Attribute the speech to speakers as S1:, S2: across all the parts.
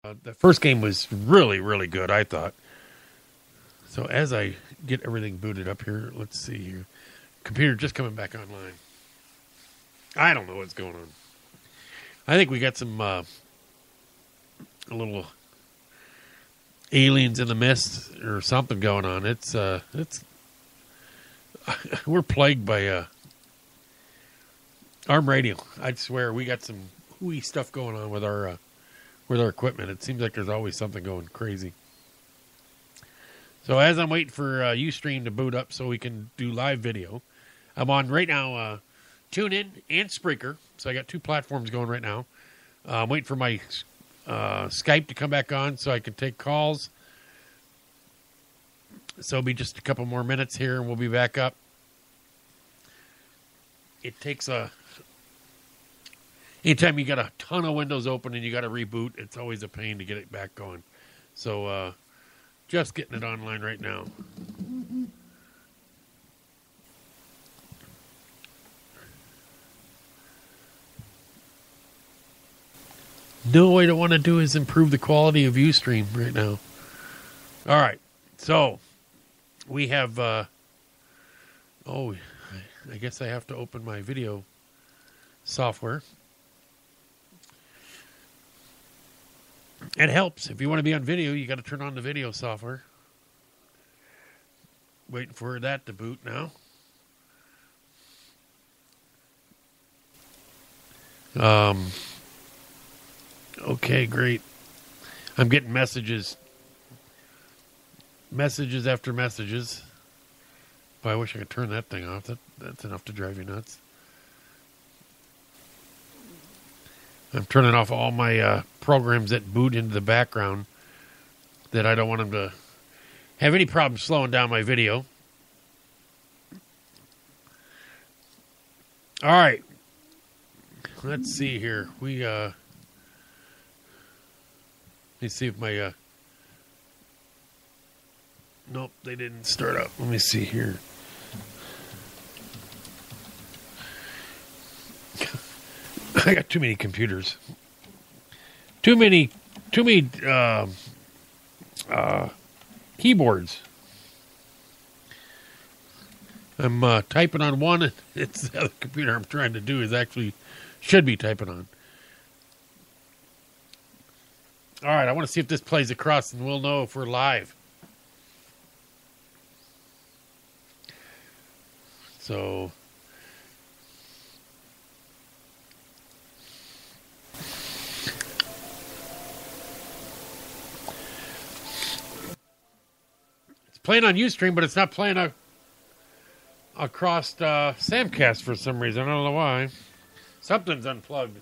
S1: The first game was really, really good, I thought. So as I get everything booted up here, let's see here. Computer just coming back online. I don't know what's going on. I think we got some a little aliens in the mist or something going on. It's we're plagued by ARM radio. I'd swear we got some hooey stuff going on with our equipment. It seems like there's always something going crazy. So as I'm waiting for Ustream to boot up so we can do live video, I'm on right now TuneIn and Spreaker. So I got two platforms going right now. I'm waiting for my Skype to come back on so I can take calls. So it'll be just a couple more minutes here and we'll be back up. It takes anytime you got a ton of windows open and you got to reboot, it's always a pain to get it back going. So just getting it online right now. No, what I don't want to do is improve the quality of Ustream right now. All right, so we have. I guess I have to open my video software. It helps. If you want to be on video, you got to turn on the video software. Waiting for that to boot now. Okay, great. I'm getting messages after messages. Boy, I wish I could turn that thing off. That's enough to drive you nuts. I'm turning off all my programs that boot into the background that I don't want them to have any problem slowing down my video. All right. Let's see here. Let me see if my... Nope, they didn't start up. Let me see here. I got too many computers. Too many keyboards. I'm typing on one, and it's the other computer I'm trying to do should be typing on. All right, I want to see if this plays across, and we'll know if we're live. So... playing on Ustream, but it's not playing across Samcast for some reason. I don't know why. Something's unplugged.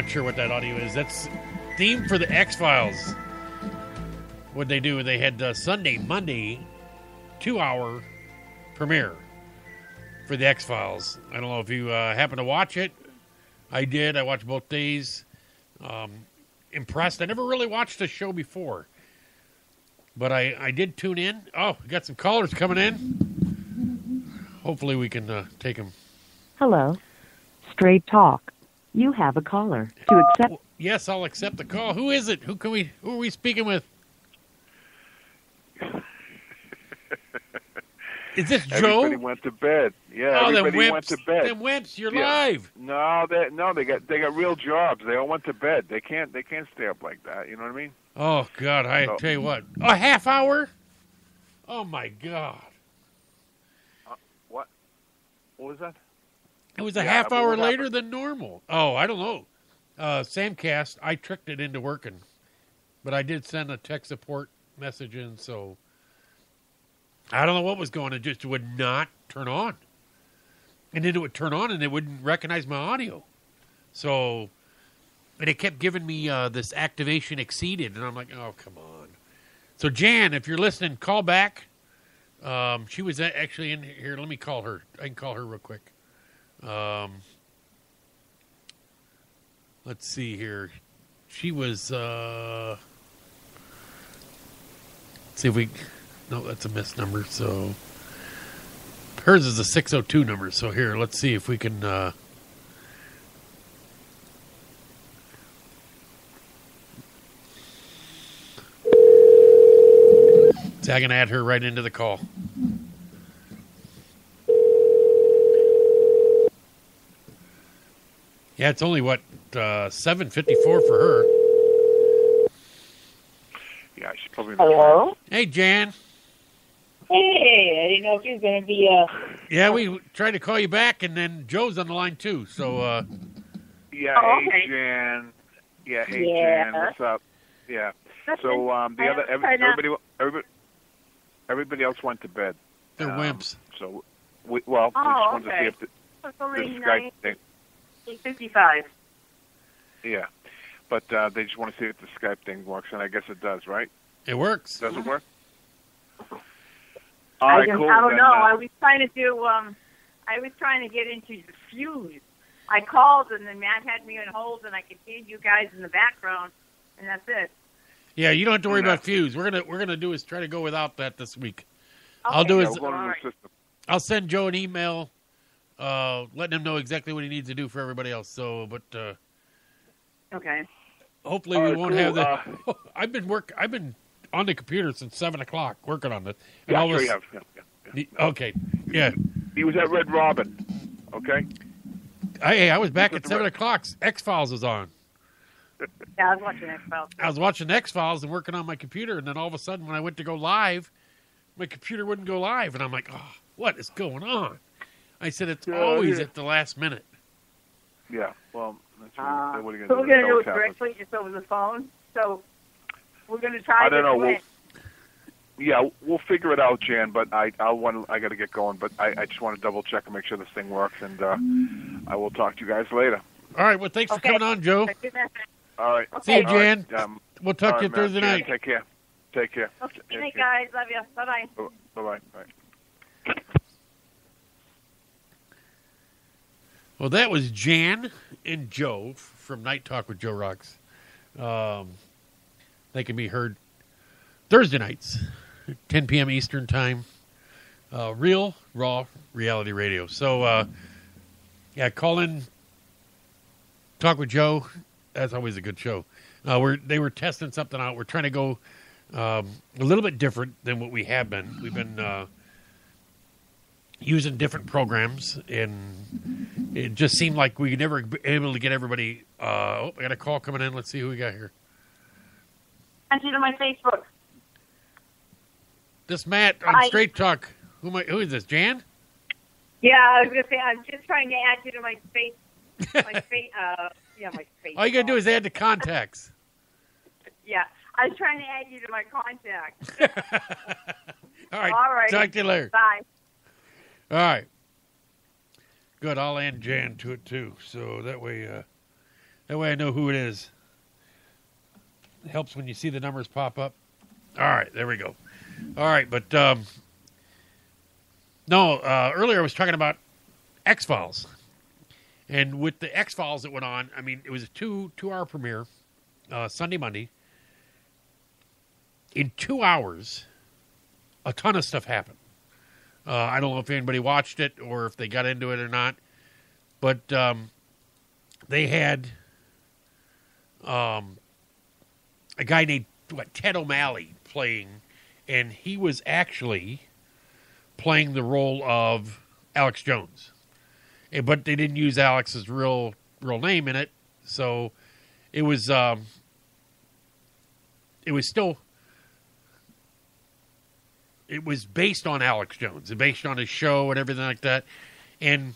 S1: Sure what that audio is. That's theme for the X-Files. What they do, they had Sunday, Monday, 2-hour premiere for the X-Files. I don't know if you happen to watch it. I did. I watched both days. Impressed. I never really watched the show before, but I did tune in. Oh, we got some callers coming in. Hopefully we can take them.
S2: Hello. Straight Talk. You have a caller. To accept.
S1: Yes, I'll accept the call. Who is it? Who are we speaking with? Is this Joe?
S3: Everybody went to bed. Yeah,
S1: Oh,
S3: everybody went to bed.
S1: Them wimps, you're
S3: Yeah.
S1: live.
S3: No, they got real jobs. They all went to bed. They can't stay up like that. You know what I mean?
S1: Oh, God, I
S3: So-
S1: tell you what. A half hour? Oh, my God.
S3: What was that?
S1: It was a
S3: Yeah,
S1: half
S3: but
S1: hour
S3: what
S1: later
S3: happened?
S1: than normal. Oh, I don't know. Samcast, I tricked it into working. But I did send a tech support message in, so I don't know what was going on. It just would not turn on. And then it would turn on and it wouldn't recognize my audio. So, and it kept giving me this activation exceeded. And I'm like, oh, come on. So, Jan, if you're listening, call back. She was actually in here. Let me call her. I can call her real quick. Let's see here. She was, let's see if we, no, that's a missed number. So hers is a 602 number. So here, let's see if we can, see, I can add her right into the call. Yeah, it's only what 7:54 for her.
S3: Yeah, she's probably. Not
S4: Hello?
S1: Hey, Jan.
S4: Hey, I didn't know if you were going to be,
S1: Yeah, we tried to call you back, and then Joe's on the line too. So,
S3: Yeah,
S4: Oh,
S3: hey
S4: okay.
S3: Jan. Yeah, hey
S4: Yeah.
S3: Jan. What's up? Yeah.
S4: Nothing.
S3: So the
S4: I
S3: other
S4: was trying to-
S3: everybody else went to bed.
S1: they're wimps.
S3: So we just wanted to see if the
S4: It's only
S3: Skype thing.
S4: 9:55.
S3: Yeah, but they just want to see if the Skype thing works, and I guess it does, right?
S1: It works.
S3: Does it work? All right, cool.
S4: I don't
S3: then,
S4: know. I was trying to do, I was trying to get into the fuse. I called, and then Matt had me on hold, and I could hear you guys in the background, and that's it.
S1: Yeah, you don't have to worry
S3: No.
S1: about fuse. We're gonna do is try to go without that this week.
S4: Okay.
S1: I'll do
S3: yeah,
S1: is
S3: we're going to
S4: All
S3: the
S4: right.
S3: system.
S1: I'll send Joe an email, letting him know exactly what he needs to do for everybody else. So, but
S4: Okay.
S1: hopefully
S3: All
S1: we
S3: right,
S1: won't
S3: cool.
S1: have the. I've been on the computer since 7:00 working on this. And
S3: Yeah,
S1: all
S3: sure
S1: this-
S3: you have. Yeah.
S1: Okay, yeah.
S3: He was at Red Robin. Okay.
S1: I was back
S3: This
S1: at
S3: is
S1: 7:00. X-Files was on.
S4: Yeah, I was watching X-Files.
S1: I was watching X-Files and working on my computer, and then all of a sudden, when I went to go live, my computer wouldn't go live, and I'm like, "Oh, what is going on?" I said, "It's
S3: Yeah,
S1: always
S3: yeah.
S1: at the last minute."
S3: Yeah. Well, that's what are you
S4: So we're
S3: going
S4: going to do
S3: to
S4: it directly just over the phone. So we're going to try
S3: I don't
S4: this
S3: know.
S4: way.
S3: Yeah, we'll figure it out, Jan. But I got to get going. But I just want to double check and make sure this thing works, and I will talk to you guys later.
S1: All right, well, thanks for
S4: Okay.
S1: coming on, Joe.
S4: Good message.
S3: All right.
S4: Okay.
S1: See you,
S3: All right,
S1: Jan. We'll talk
S3: all
S1: to you
S3: right, man.
S1: Thursday
S3: Jan,
S1: night.
S3: Take care. Take care.
S4: Okay,
S3: Take
S4: night,
S3: care.
S4: guys. Love you. Bye-bye.
S3: Bye-bye. Bye.
S1: Well, that was Jan and Joe from Night Talk with Joe Rocks. They can be heard Thursday nights, 10 p.m. Eastern Time. Real, raw reality radio. So, yeah, call in, talk with Joe. That's always a good show. They were testing something out. We're trying to go a little bit different than what we have been. We've been using different programs, and it just seemed like we never be able to get everybody. I got a call coming in. Let's see who we got here.
S4: Send you to my Facebook.
S1: This Matt on
S4: Hi.
S1: Straight Talk. Who is this? Jan?
S4: Yeah, I was going to say, I'm just trying to add you to my face. My face. My face.
S1: All you got to do is add the contacts.
S4: Yeah, I was trying to add you to my contacts.
S1: All right.
S4: All right.
S1: Talk to you later.
S4: Bye.
S1: All right. Good. I'll add Jan to it too, so that way I know who it is. It helps when you see the numbers pop up. All right, there we go. All right, but earlier I was talking about X-Files, and with the X-Files that went on, I mean, it was a two-hour premiere, Sunday, Monday. In 2 hours, a ton of stuff happened. I don't know if anybody watched it or if they got into it or not, but they had a guy named Ted O'Malley playing, and he was actually playing the role of Alex Jones. But they didn't use Alex's real name in it, so it was based on Alex Jones, based on his show and everything like that, and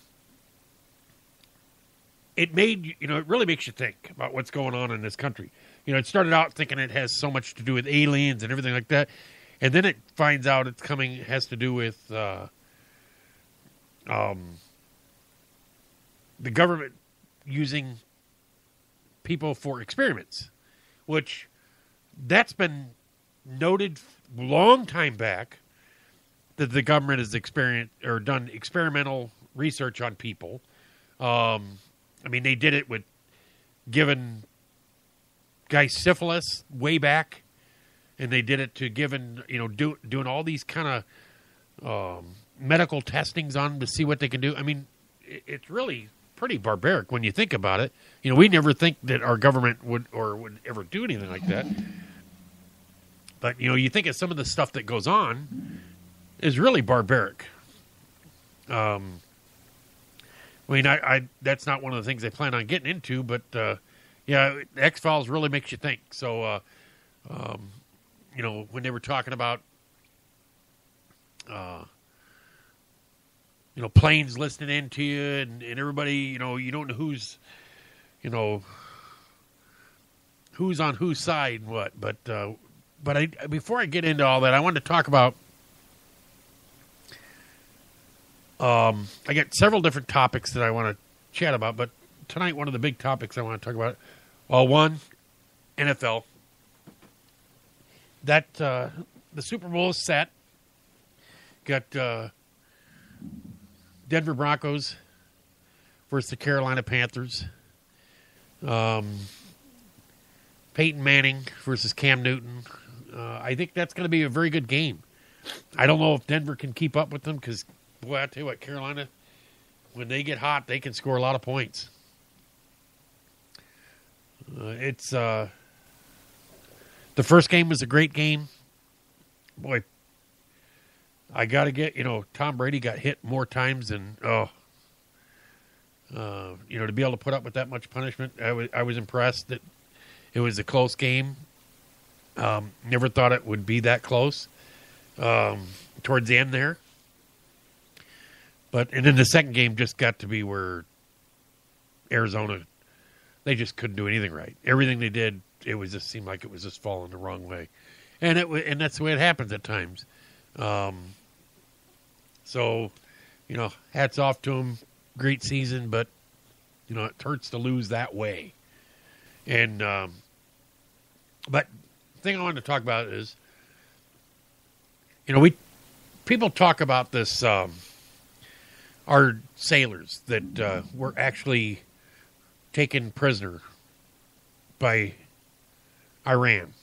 S1: it made it really makes you think about what's going on in this country. It started out thinking it has so much to do with aliens and everything like that, and then it finds out it has to do with the government using people for experiments, which that's been noted long time back that the government has done experimental research on people. They did it with giving guys syphilis way back, and they did it to doing all these kind of medical testings on them to see what they can do. It's really pretty barbaric when you think about it. We never think that our government would ever do anything like that. But, you think of some of the stuff that goes on is really barbaric. That's not one of the things they plan on getting into, but, the X-Files really makes you think. So, when they were talking about, planes listening into you and everybody, you don't know who's on whose side and what. But before I get into all that, I wanted to talk about, I got several different topics that I want to chat about, but tonight one of the big topics I want to talk about, one, NFL. That the Super Bowl is set. Got Denver Broncos versus the Carolina Panthers. Peyton Manning versus Cam Newton. I think that's going to be a very good game. I don't know if Denver can keep up with them because, boy, I tell you what, Carolina, when they get hot, they can score a lot of points. The first game was a great game. Boy, I got to get, Tom Brady got hit more times than, to be able to put up with that much punishment. I was impressed that it was a close game. Never thought it would be that close towards the end there. And then the second game just got to be where Arizona, they just couldn't do anything right. Everything they did, it seemed like it was just falling the wrong way. And that's the way it happens at times. So, hats off to them. Great season, but, it hurts to lose that way. And, but the thing I wanted to talk about is, people talk about this, our sailors that were actually taken prisoner by Iran.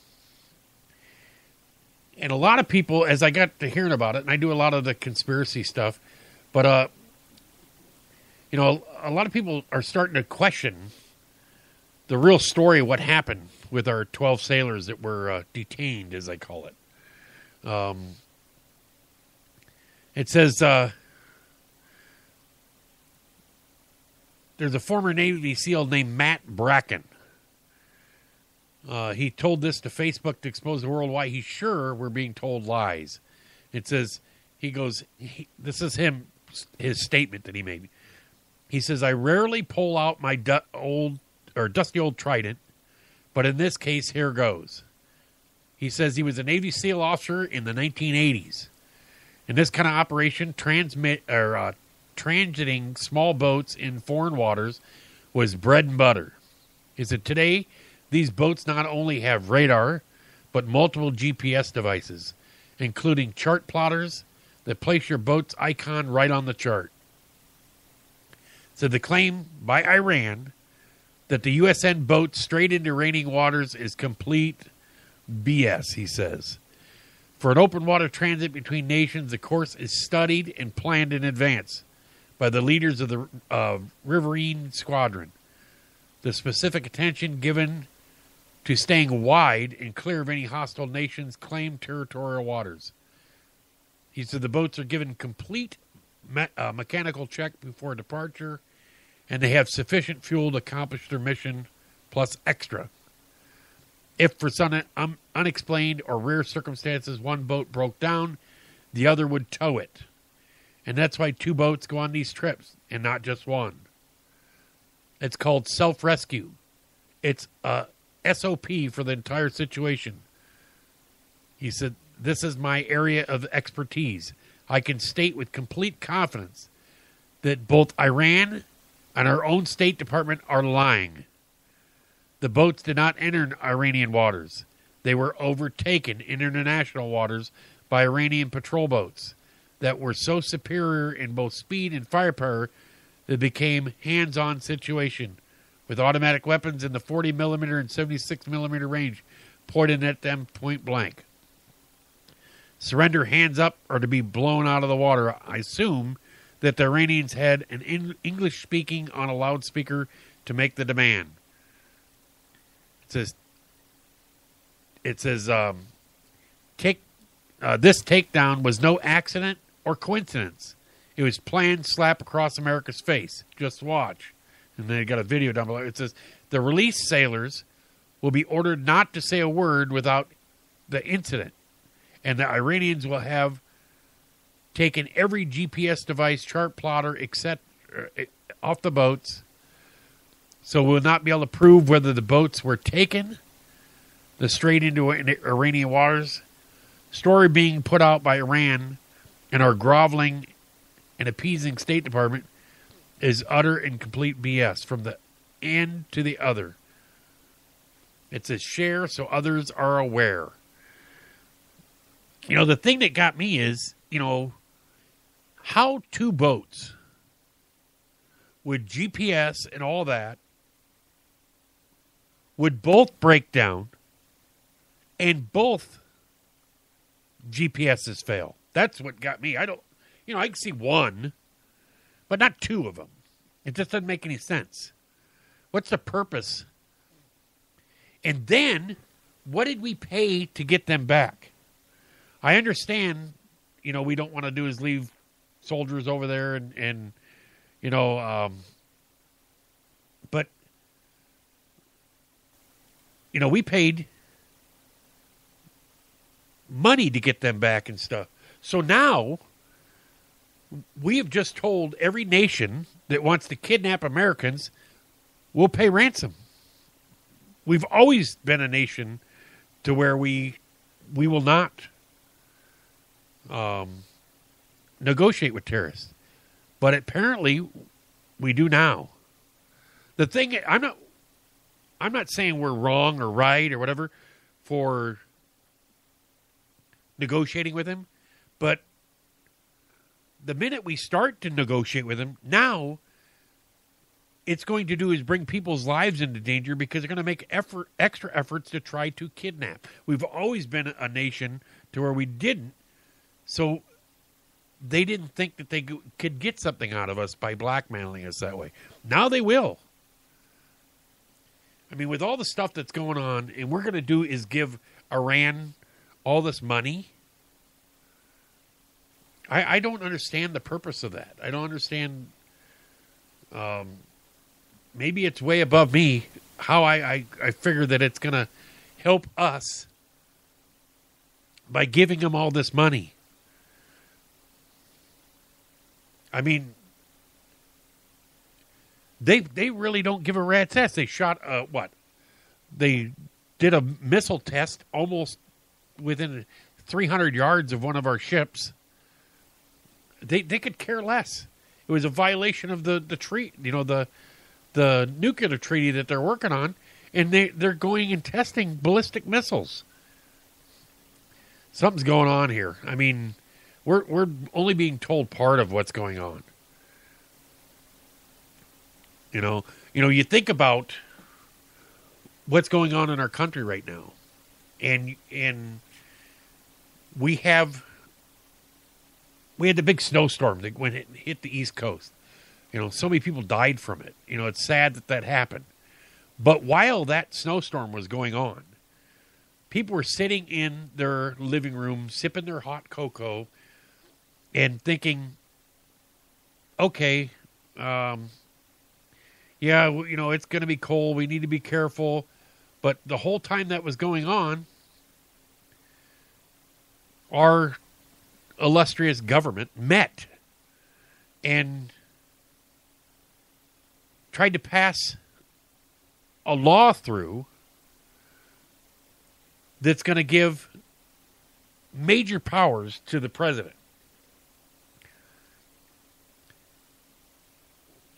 S1: And a lot of people, as I got to hearing about it, and I do a lot of the conspiracy stuff, but, a lot of people are starting to question the real story of what happened with our 12 sailors that were detained, as I call it. It says there's a former Navy SEAL named Matt Bracken. He told this to Facebook to expose the world why he's sure we're being told lies. It says, this is his statement that he made. He says, I rarely pull out my dusty old trident, but in this case, here goes. He says he was a Navy SEAL officer in the 1980s. In this kind of operation, transiting small boats in foreign waters was bread and butter. He said, today, these boats not only have radar, but multiple GPS devices, including chart plotters that place your boat's icon right on the chart. So the claim by Iran that the USN boat strayed into Iranian waters is complete BS, he says. For an open water transit between nations, the course is studied and planned in advance by the leaders of the Riverine Squadron. The specific attention given to staying wide and clear of any hostile nations' claimed territorial waters. He said the boats are given complete mechanical check before departure, and they have sufficient fuel to accomplish their mission, plus extra. If for some unexplained or rare circumstances one boat broke down, the other would tow it. And that's why 2 boats go on these trips, and not just one. It's called self-rescue. It's a SOP for the entire situation. He said, this is my area of expertise. I can state with complete confidence that both Iran and our own State Department are lying. The boats did not enter Iranian waters. They were overtaken in international waters by Iranian patrol boats that were so superior in both speed and firepower that it became hands-on situation with automatic weapons in the 40 millimeter and 76 millimeter range pointed at them point blank. Surrender hands up or to be blown out of the water. I assume that the Iranians had an English speaking on a loudspeaker to make the demand. It says this takedown was no accident or coincidence. It was planned slap across America's face. Just watch. And they got a video down below. It says the released sailors will be ordered not to say a word without the incident. And the Iranians will have taken every GPS device, chart plotter, etc., off the boats. So we'll not be able to prove whether the boats were taken straight into Iranian waters. Story being put out by Iran and our groveling and appeasing State Department is utter and complete BS from the end to the other. It says share so others are aware. You know, the thing that got me is, you know, how 2 boats with GPS and all that would both break down and both GPSs fail. That's what got me. I can see one, but not 2 of them. It just doesn't make any sense. What's the purpose? And then, what did we pay to get them back? I understand, you know, we don't want to do is leave soldiers over there and you know, but, you know, we paid money to get them back and stuff. So now we have just told every nation that wants to kidnap Americans, we'll pay ransom. We've always been a nation to where we will not negotiate with terrorists. But apparently we do now. The thing, I'm not saying we're wrong or right or whatever for negotiating with him, but the minute we start to negotiate with him, now it's going to do is bring people's lives into danger because they're going to make extra efforts to try to kidnap. We've always been a nation to where we didn't, so they didn't think that they could get something out of us by blackmailing us that way. Now they will. I mean, with all the stuff that's going on, and we're going to do is give Iran all this money. I don't understand the purpose of that. I don't understand. Maybe it's way above me how I figure that it's going to help us by giving them all this money. I mean, they really don't give a rat's ass. They shot They did a missile test almost within 300 yards of one of our ships. They could care less. It was a violation of the treaty, you know, the nuclear treaty that they're working on, and they're going and testing ballistic missiles. Something's going on here. I mean, we're only being told part of what's going on. You know, you think about what's going on in our country right now, and we had the big snowstorm that went and hit the East Coast. You know, so many people died from it. You know, it's sad that happened. But while that snowstorm was going on, people were sitting in their living room, sipping their hot cocoa, and thinking, okay, yeah, it's going to be cold. We need to be careful. But the whole time that was going on, our illustrious government met and tried to pass a law through that's going to give major powers to the president.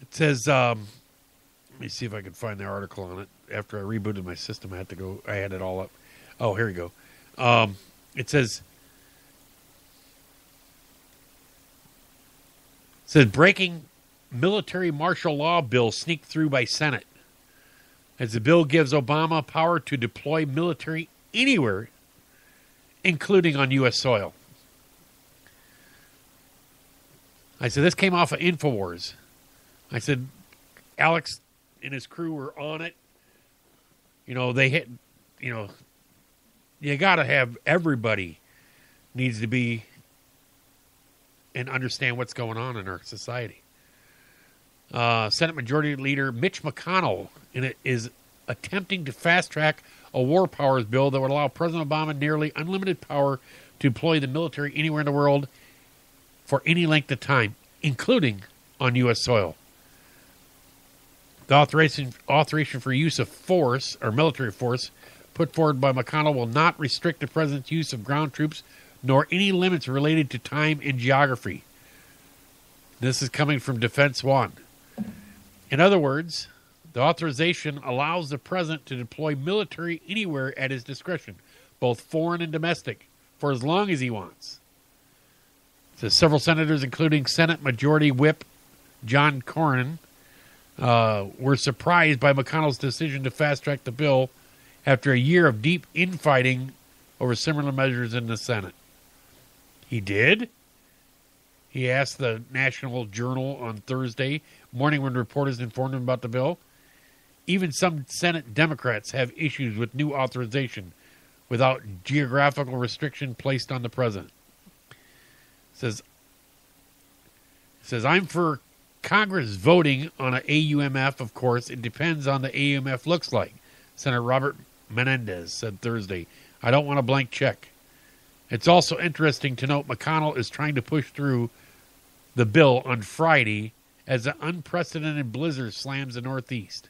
S1: It says, let me see if I can find the article on it. After I rebooted my system, I had it all up. Oh, here we go. It says, breaking military martial law bill sneaked through by Senate. As the bill gives Obama power to deploy military anywhere, including on U.S. soil. I said, this came off of InfoWars. I said, Alex and his crew were on it. They hit, you got to have everybody needs to be and understand what's going on in our society. Senate Majority Leader Mitch McConnell is attempting to fast-track a war powers bill that would allow President Obama nearly unlimited power to deploy the military anywhere in the world for any length of time, including on U.S. soil. The authorization for use of force, or military force, put forward by McConnell will not restrict the president's use of ground troops, nor any limits related to time and geography. This is coming from Defense One. In other words, the authorization allows the president to deploy military anywhere at his discretion, both foreign and domestic, for as long as he wants. So several senators, including Senate Majority Whip John Cornyn, were surprised by McConnell's decision to fast-track the bill after a year of deep infighting over similar measures in the Senate. He did? He asked the National Journal on Thursday morning when reporters informed him about the bill. Even some Senate Democrats have issues with new authorization without geographical restriction placed on the president. Says, I'm for Congress voting on an AUMF, of course. It depends on the AUMF looks like, Senator Robert Menendez said Thursday. I don't want a blank check. It's also interesting to note McConnell is trying to push through the bill on Friday as an unprecedented blizzard slams the Northeast.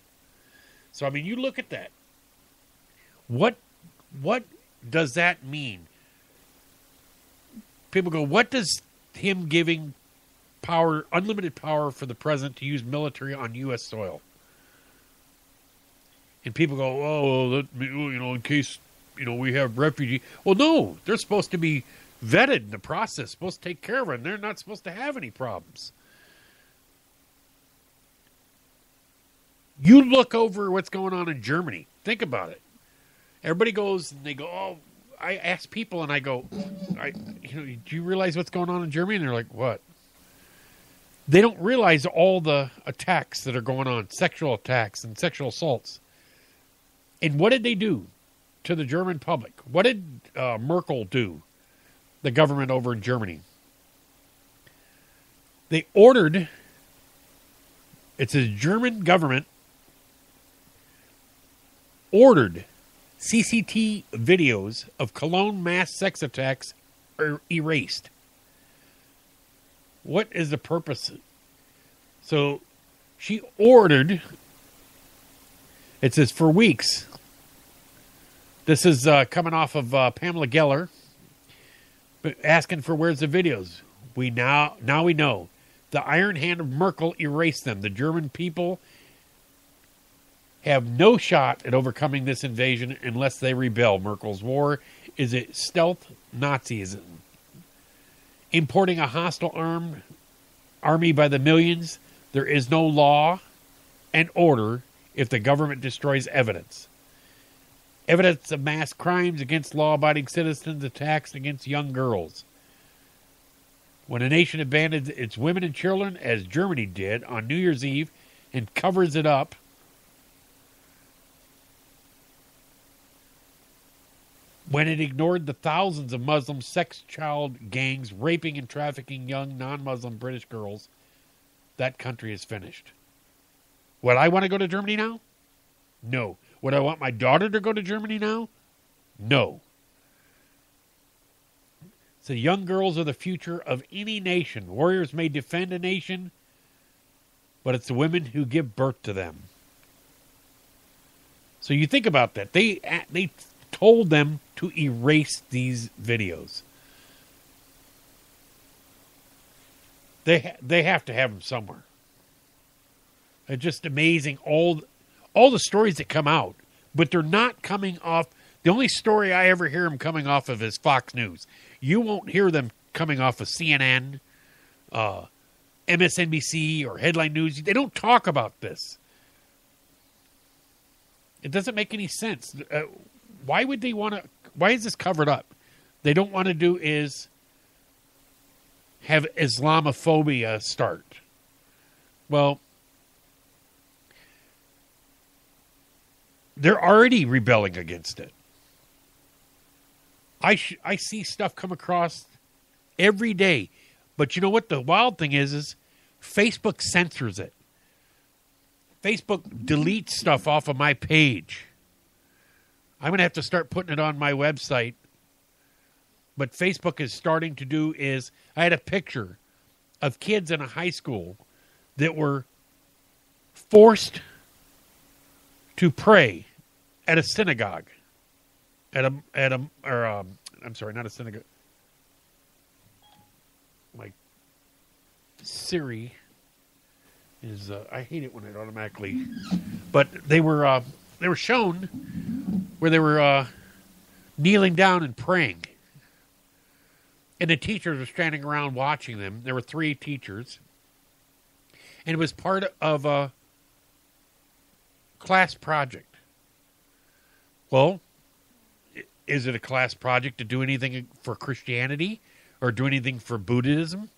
S1: So, I mean, you look at that. What does that mean? People go, what does him giving power, unlimited power for the president to use military on U.S. soil? And people go, in case, we have refugees. Well, no, they're supposed to be vetted in the process, supposed to take care of it, and they're not supposed to have any problems. You look over what's going on in Germany. Think about it. Everybody goes and they go, oh, I ask people and I go, do you realize what's going on in Germany? And they're like, what? They don't realize all the attacks that are going on, sexual attacks and sexual assaults. And what did they do to the German public? What did Merkel do, the government over in Germany? They ordered, it's a German government, ordered CCTV videos of Cologne mass sex attacks are erased. What is the purpose? So she ordered, it says for weeks. This is coming off of Pamela Geller, asking for where's the videos. Now we know. The iron hand of Merkel erased them. The German people have no shot at overcoming this invasion unless they rebel. Merkel's war is a stealth Nazism. Importing a hostile army by the millions, there is no law and order if the government destroys evidence. Evidence of mass crimes against law-abiding citizens, attacks against young girls. When a nation abandons its women and children, as Germany did on New Year's Eve, and covers it up, when it ignored the thousands of Muslim sex child gangs raping and trafficking young non-Muslim British girls, that country is finished. Would I want to go to Germany now? No. Would I want my daughter to go to Germany now? No. So young girls are the future of any nation. Warriors may defend a nation, but it's the women who give birth to them. So you think about that. They told them to erase these videos. They have to have them somewhere. It's just amazing all the stories that come out, but they're not coming off. The only story I ever hear them coming off of is Fox News. You won't hear them coming off of CNN, MSNBC, or Headline News. They don't talk about this. It doesn't make any sense. Why would they want to? Why is this covered up? They don't want to do is have Islamophobia start. Well, they're already rebelling against it. I see stuff come across every day. But you know what the wild thing is Facebook censors it. Facebook deletes stuff off of my page. I'm going to have to start putting it on my website. What Facebook is starting to do is, I had a picture of kids in a high school that were forced to pray at a synagogue. I'm sorry, not a synagogue. My Siri is, I hate it when it automatically, but they were shown where they were kneeling down and praying. And the teachers were standing around watching them. There were 3 teachers. And it was part of a class project. Well, is it a class project to do anything for Christianity or do anything for Buddhism?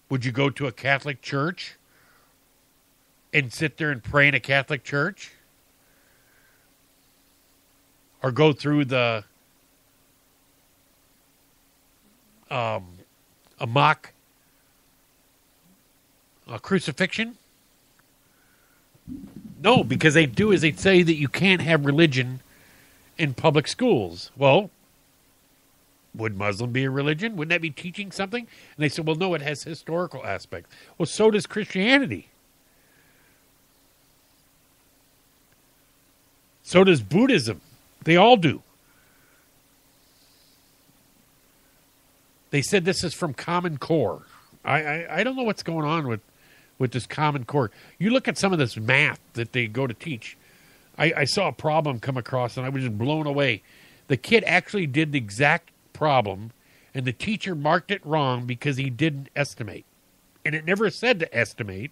S1: Would you go to a Catholic church and sit there and pray in a Catholic church? Or go through a mock crucifixion? No, because they do is they say that you can't have religion in public schools. Well, would Muslim be a religion? Wouldn't that be teaching something? And they said, well, no, it has historical aspects. Well, so does Christianity. So does Buddhism. They all do. They said this is from Common Core. I don't know what's going on with this Common Core. You look at some of this math that they go to teach. I saw a problem come across, and I was just blown away. The kid actually did the exact problem, and the teacher marked it wrong because he didn't estimate. And it never said to estimate.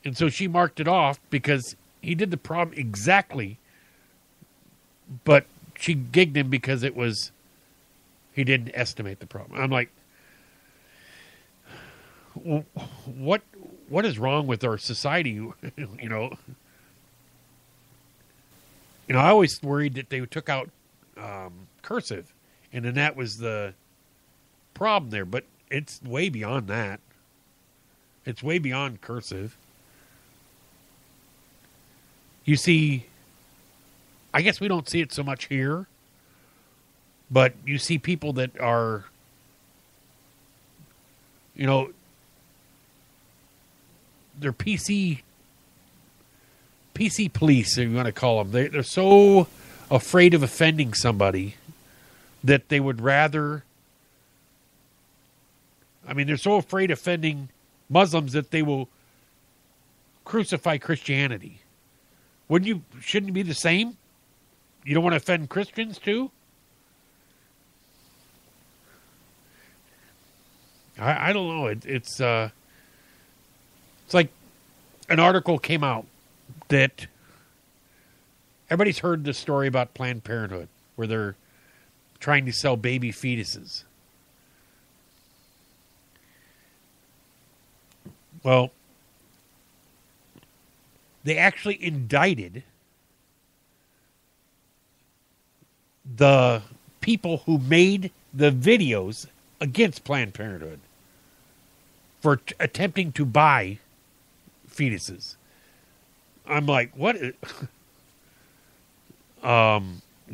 S1: And so she marked it off because he did the problem exactly, but she gigged him because he didn't estimate the problem. I'm like, what is wrong with our society? You know, I always worried that they took out cursive, and then that was the problem there. But it's way beyond that. It's way beyond cursive. You see, I guess we don't see it so much here, but you see people that are, they're PC police, if you want to call them. They're so afraid of offending somebody that they would rather, they're so afraid of offending Muslims that they will crucify Christianity. Shouldn't it be the same? You don't want to offend Christians too? I don't know. It's like an article came out that everybody's heard the story about Planned Parenthood, where they're trying to sell baby fetuses. Well, they actually indicted the people who made the videos against Planned Parenthood for attempting to buy fetuses. I'm like, what? You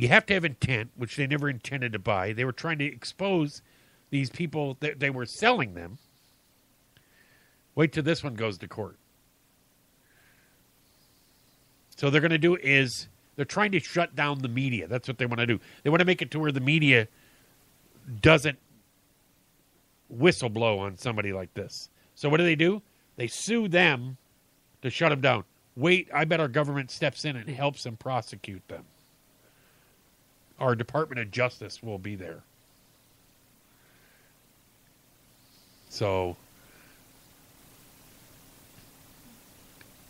S1: have to have intent, which they never intended to buy. They were trying to expose these people that they were selling them. Wait till this one goes to court. So they're going to do is they're trying to shut down the media. That's what they want to do. They want to make it to where the media doesn't whistleblow on somebody like this. So what do? They sue them to shut them down. Wait, I bet our government steps in and helps them prosecute them. Our Department of Justice will be there. So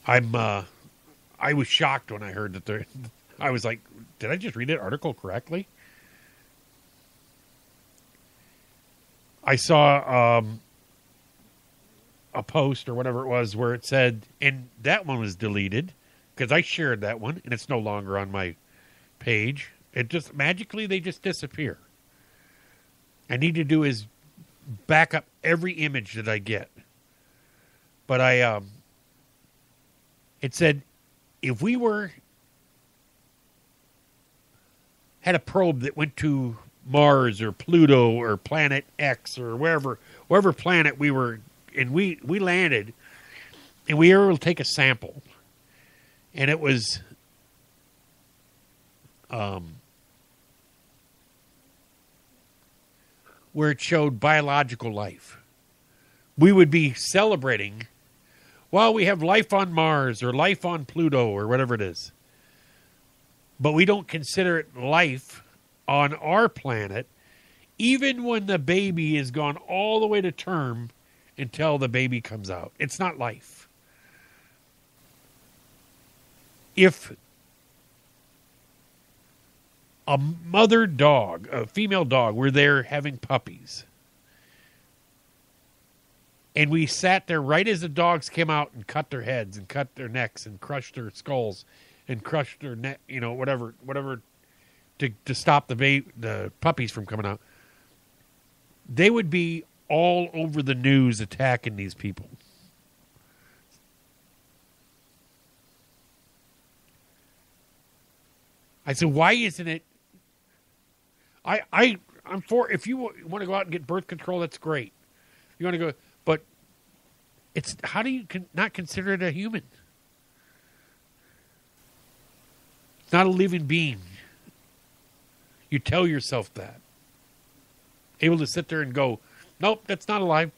S1: I was shocked when I heard that I was like, did I just read that article correctly? I saw a post or whatever it was where it said, and that one was deleted because I shared that one and it's no longer on my page. It just magically, they just disappear. I need to do is back up every image that I get. But it said, if we had a probe that went to Mars or Pluto or Planet X or wherever planet we were, and we landed, and we were able to take a sample, and it was where it showed biological life, we would be celebrating, well, we have life on Mars or life on Pluto or whatever it is. But we don't consider it life on our planet, even when the baby is gone all the way to term until the baby comes out. It's not life. If a mother dog, a female dog, were there having puppies, and we sat there right as the dogs came out and cut their heads and cut their necks and crushed their skulls and crushed their neck, whatever, to stop the puppies from coming out, they would be all over the news attacking these people. I said, why isn't it? I'm for, if you want to go out and get birth control, that's great. You want to go, but it's, how do you not consider it a human? It's not a living being. You tell yourself that. Able to sit there and go, nope, that's not alive.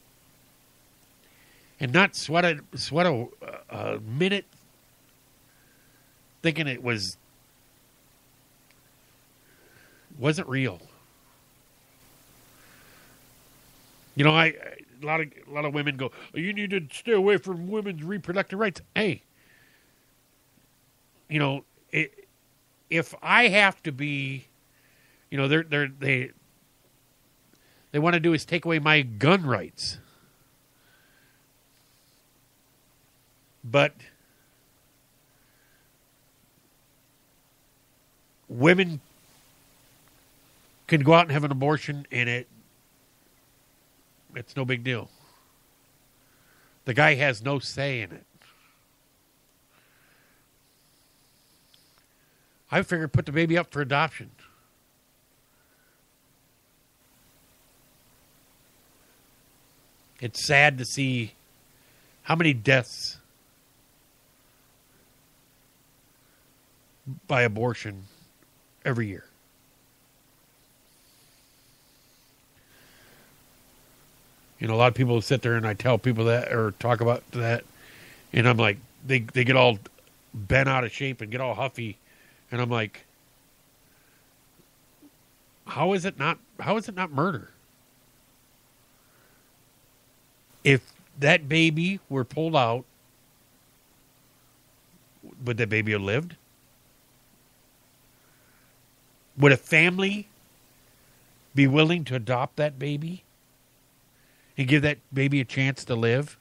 S1: And not sweat a minute thinking it wasn't real. A lot of women go, oh, you need to stay away from women's reproductive rights. Hey, if I have to be, they want to do is take away my gun rights. But women can go out and have an abortion, and it's no big deal. The guy has no say in it. I figured put the baby up for adoption. It's sad to see how many deaths by abortion every year. A lot of people sit there and I tell people that or talk about that, and I'm like, they get all bent out of shape and get all huffy, and I'm like, how is it not murder? If that baby were pulled out, would that baby have lived? Would a family be willing to adopt that baby and give that baby a chance to live?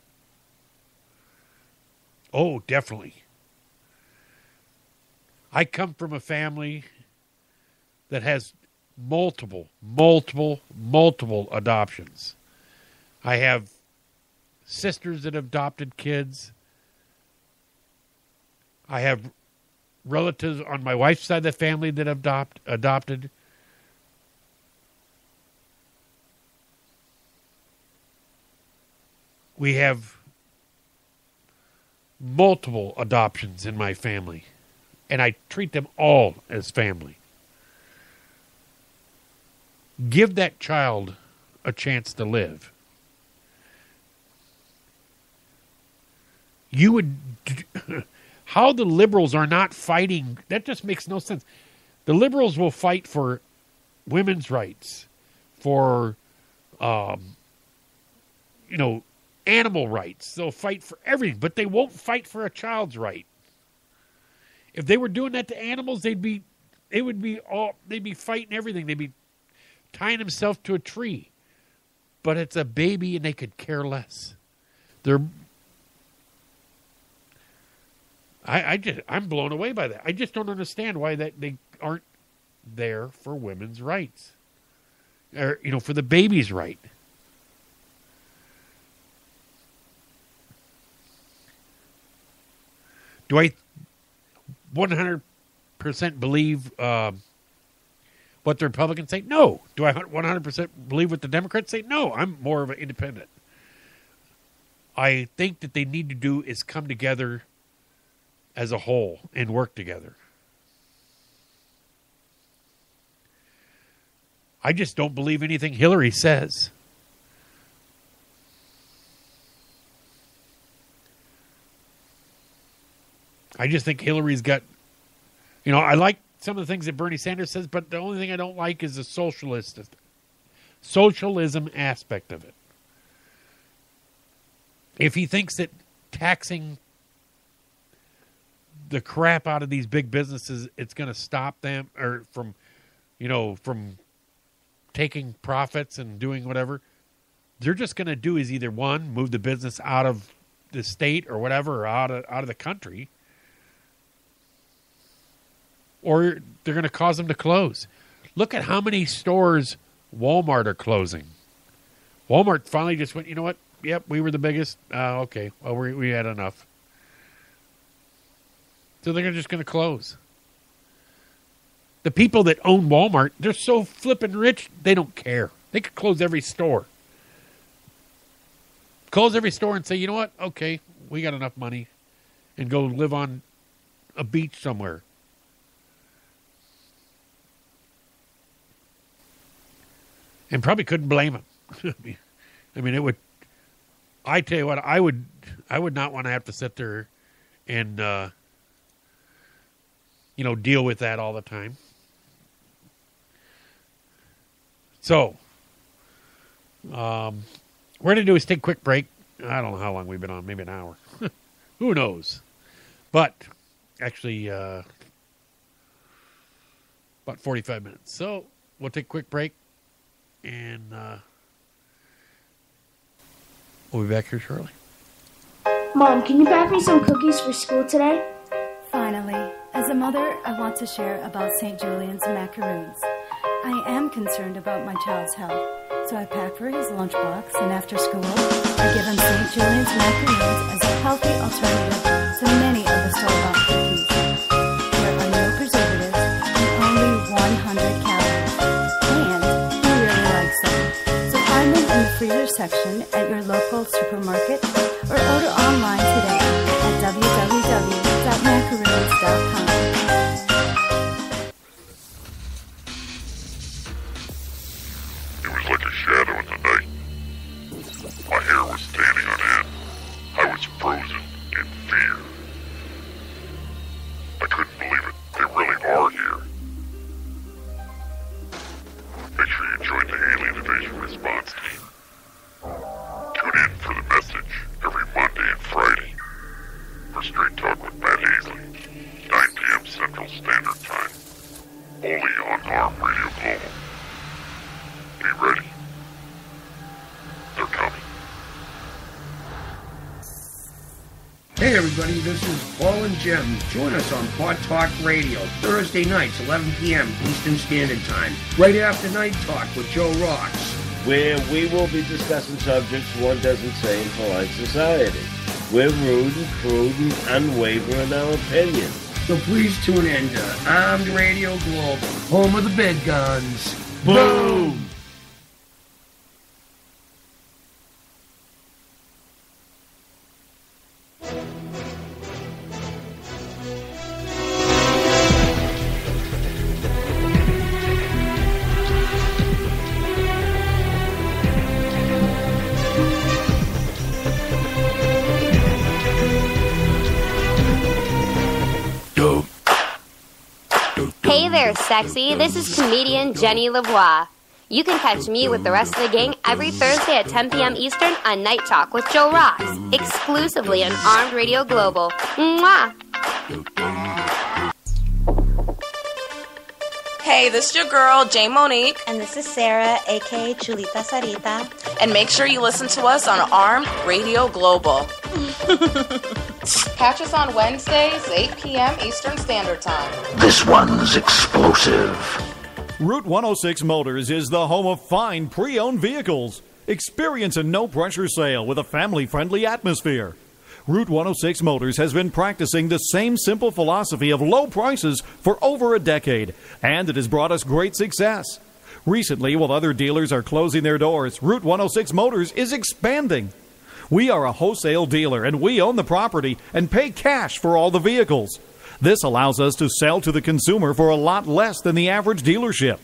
S1: Oh, definitely. I come from a family that has multiple adoptions. I have sisters that have adopted kids. I have relatives on my wife's side of the family that have adopted. We have multiple adoptions in my family, and I treat them all as family. Give that child a chance to live. You would... How the liberals are not fighting, that just makes no sense. The liberals will fight for women's rights, for, animal rights. They'll fight for everything, but they won't fight for a child's right. If they were doing that to animals, they'd be fighting everything. They'd be tying themselves to a tree. But it's a baby, and they could care less. I'm blown away by that. I just don't understand why they aren't there for women's rights, or for the baby's right. Do I 100% believe what the Republicans say? No. Do I 100% believe what the Democrats say? No. I'm more of an independent. I think that they need to do is come together as a whole and work together. I just don't believe anything Hillary says. I just think Hillary's got, I like some of the things that Bernie Sanders says, but the only thing I don't like is the socialism aspect of it. If he thinks that taxing the crap out of these big businesses, it's going to stop them from taking profits and doing whatever, they're just going to do is either one, move the business out of the state or whatever, or out of the country, or they're going to cause them to close. Look at how many stores Walmart are closing. Walmart finally just went, you know what? Yep, we were the biggest. Okay, well, we had enough. So they're just going to close. The people that own Walmart, they're so flippin' rich, they don't care. They could close every store. Close every store and say, you know what? Okay, we got enough money. And go live on a beach somewhere. And probably couldn't blame them. I mean, it would... I tell you what, I would not want to have to sit there and... deal with that all the time. So, we're going to do is take a quick break. I don't know how long we've been on, maybe an hour. Who knows? But, actually, about 45 minutes. So, we'll take a quick break, and we'll be back here shortly.
S5: Mom, can you pack me some cookies for school today?
S6: Finally, as a mother, I want to share about St. Julian's macaroons. I am concerned about my child's health, so I pack for his lunchbox, and after school, I give him St. Julian's macaroons as a healthy alternative to many of the store-bought cookies. There are no preservatives and only 100 calories, and he really likes them. So find them in the freezer section at your local supermarket or order online today at www.macaroons.com.
S7: It was like a shadow in the night. My hair was standing on end. I was frozen in fear. I couldn't believe it. They really are here. Make sure you join the Alien Invasion Response Team. Tune in for the message every Monday and Friday for Straight Talk with Matt Hasley, 9 p.m. Central Standard Time, only on Arm Radio Global. Be ready. They're coming.
S1: Hey
S8: Hey everybody, this is Paul and Jim. Join us on Pod Talk Radio, Thursday nights, 11 p.m. Eastern Standard Time, right after Night Talk with Joe Rocks,
S9: where we will be discussing subjects one doesn't say in polite society. We're rude and crude and unwavering in our opinions.
S8: So please tune in to Armed Radio Global, home of the big guns.
S9: Boom!
S10: Hey there, sexy. This is comedian Jenny Lavoie. You can catch me with the rest of the gang every Thursday at 10 p.m. Eastern on Night Talk with Joe Rocks, exclusively on Armed Radio Global. Mwah!
S11: Hey, this is your girl, Jay Monique.
S12: And this is Sarah, a.k.a. Chulita Sarita.
S11: And make sure you listen to us on Armed Radio Global. Catch us on Wednesdays, 8 p.m. Eastern Standard Time.
S13: This one's explosive.
S14: Route 106 Motors is the home of fine pre-owned vehicles. Experience a no-pressure sale with a family-friendly atmosphere. Route 106 Motors has been practicing the same simple philosophy of low prices for over a decade, and it has brought us great success. Recently, while other dealers are closing their doors, Route 106 Motors is expanding. We are a wholesale dealer, and we own the property and pay cash for all the vehicles. This allows us to sell to the consumer for a lot less than the average dealership.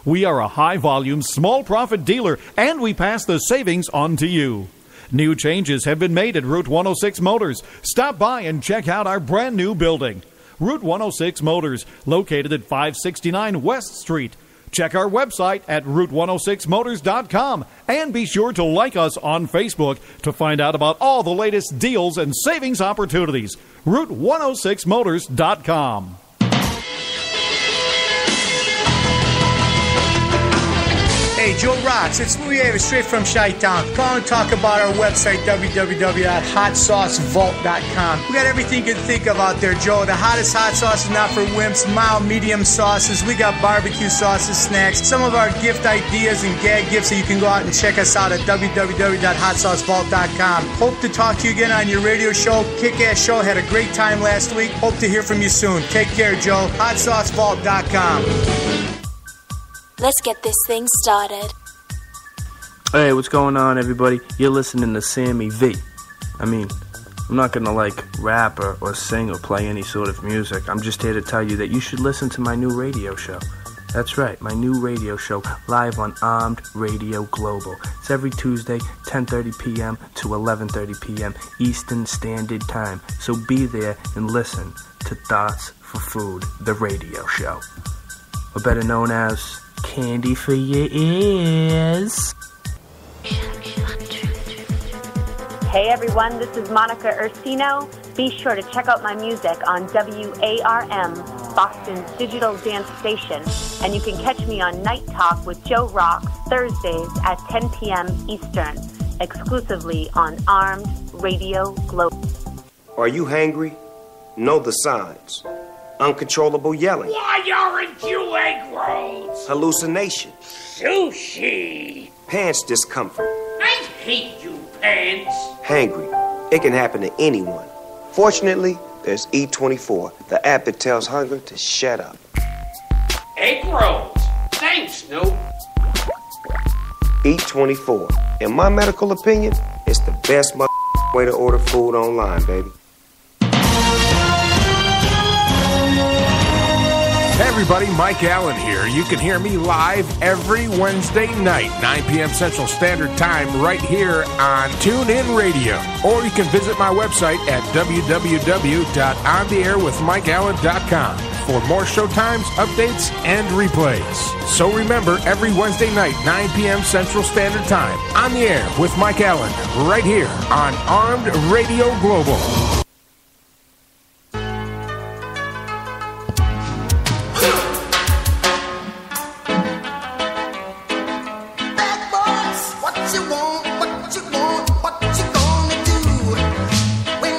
S14: We are a high-volume, small-profit dealer, and we pass the savings on to you. New changes have been made at Route 106 Motors. Stop by and check out our brand-new building. Route 106 Motors, located at 569 West Street. Check our website at route106motors.com and be sure to like us on Facebook to find out about all the latest deals and savings opportunities. route106motors.com.
S15: Hey, Joe Rocks, it's Louis Avis, straight from Chi-Town. Call and talk about our website, www.hotsaucevault.com. We got everything you can think of out there, Joe. The hottest hot sauce is not for wimps, mild, medium sauces. We got barbecue sauces, snacks, some of our gift ideas and gag gifts, so you can go out and check us out at www.hotsaucevault.com. Hope to talk to you again on your radio show. Kick-ass show. Had a great time last week. Hope to hear from you soon. Take care, Joe. hotsaucevault.com.
S16: Let's get this thing started.
S17: Hey, what's going on, everybody? You're listening to Sammy V. I'm not gonna rap or sing or play any sort of music. I'm just here to tell you that you should listen to my new radio show. That's right, my new radio show, live on Armed Radio Global. It's every Tuesday, 10:30 p.m. to 11:30 p.m. Eastern Standard Time. So be there and listen to Thoughts for Food, the radio show. Or better known as Candy for Your Ears.
S18: Hey everyone, this is Monica Ursino. Be sure to check out my music on WARM, Boston's digital dance station. And you can catch me on Night Talk with Joe Rocks, Thursdays at 10 p.m. Eastern, exclusively on Armed Radio Global.
S19: Are you hangry? Know the signs. Uncontrollable yelling.
S20: Why aren't you egg rolls?
S19: Hallucination.
S20: Sushi.
S19: Pants discomfort.
S20: I hate you, pants.
S19: Hangry. It can happen to anyone. Fortunately, there's E24, the app that tells hunger to shut up.
S20: Egg rolls. Thanks, Snoop.
S19: E24. In my medical opinion, it's the best way to order food online, baby.
S21: Hey everybody, Mike Allen here. You can hear me live every Wednesday night, 9 p.m. Central Standard Time, right here on TuneIn Radio. Or you can visit my website at www.ontheairwithmikeallen.com for more showtimes, updates, and replays. So remember, every Wednesday night, 9 p.m. Central Standard Time, on the air with Mike Allen, right here on Armed Radio Global.
S22: What you gonna do when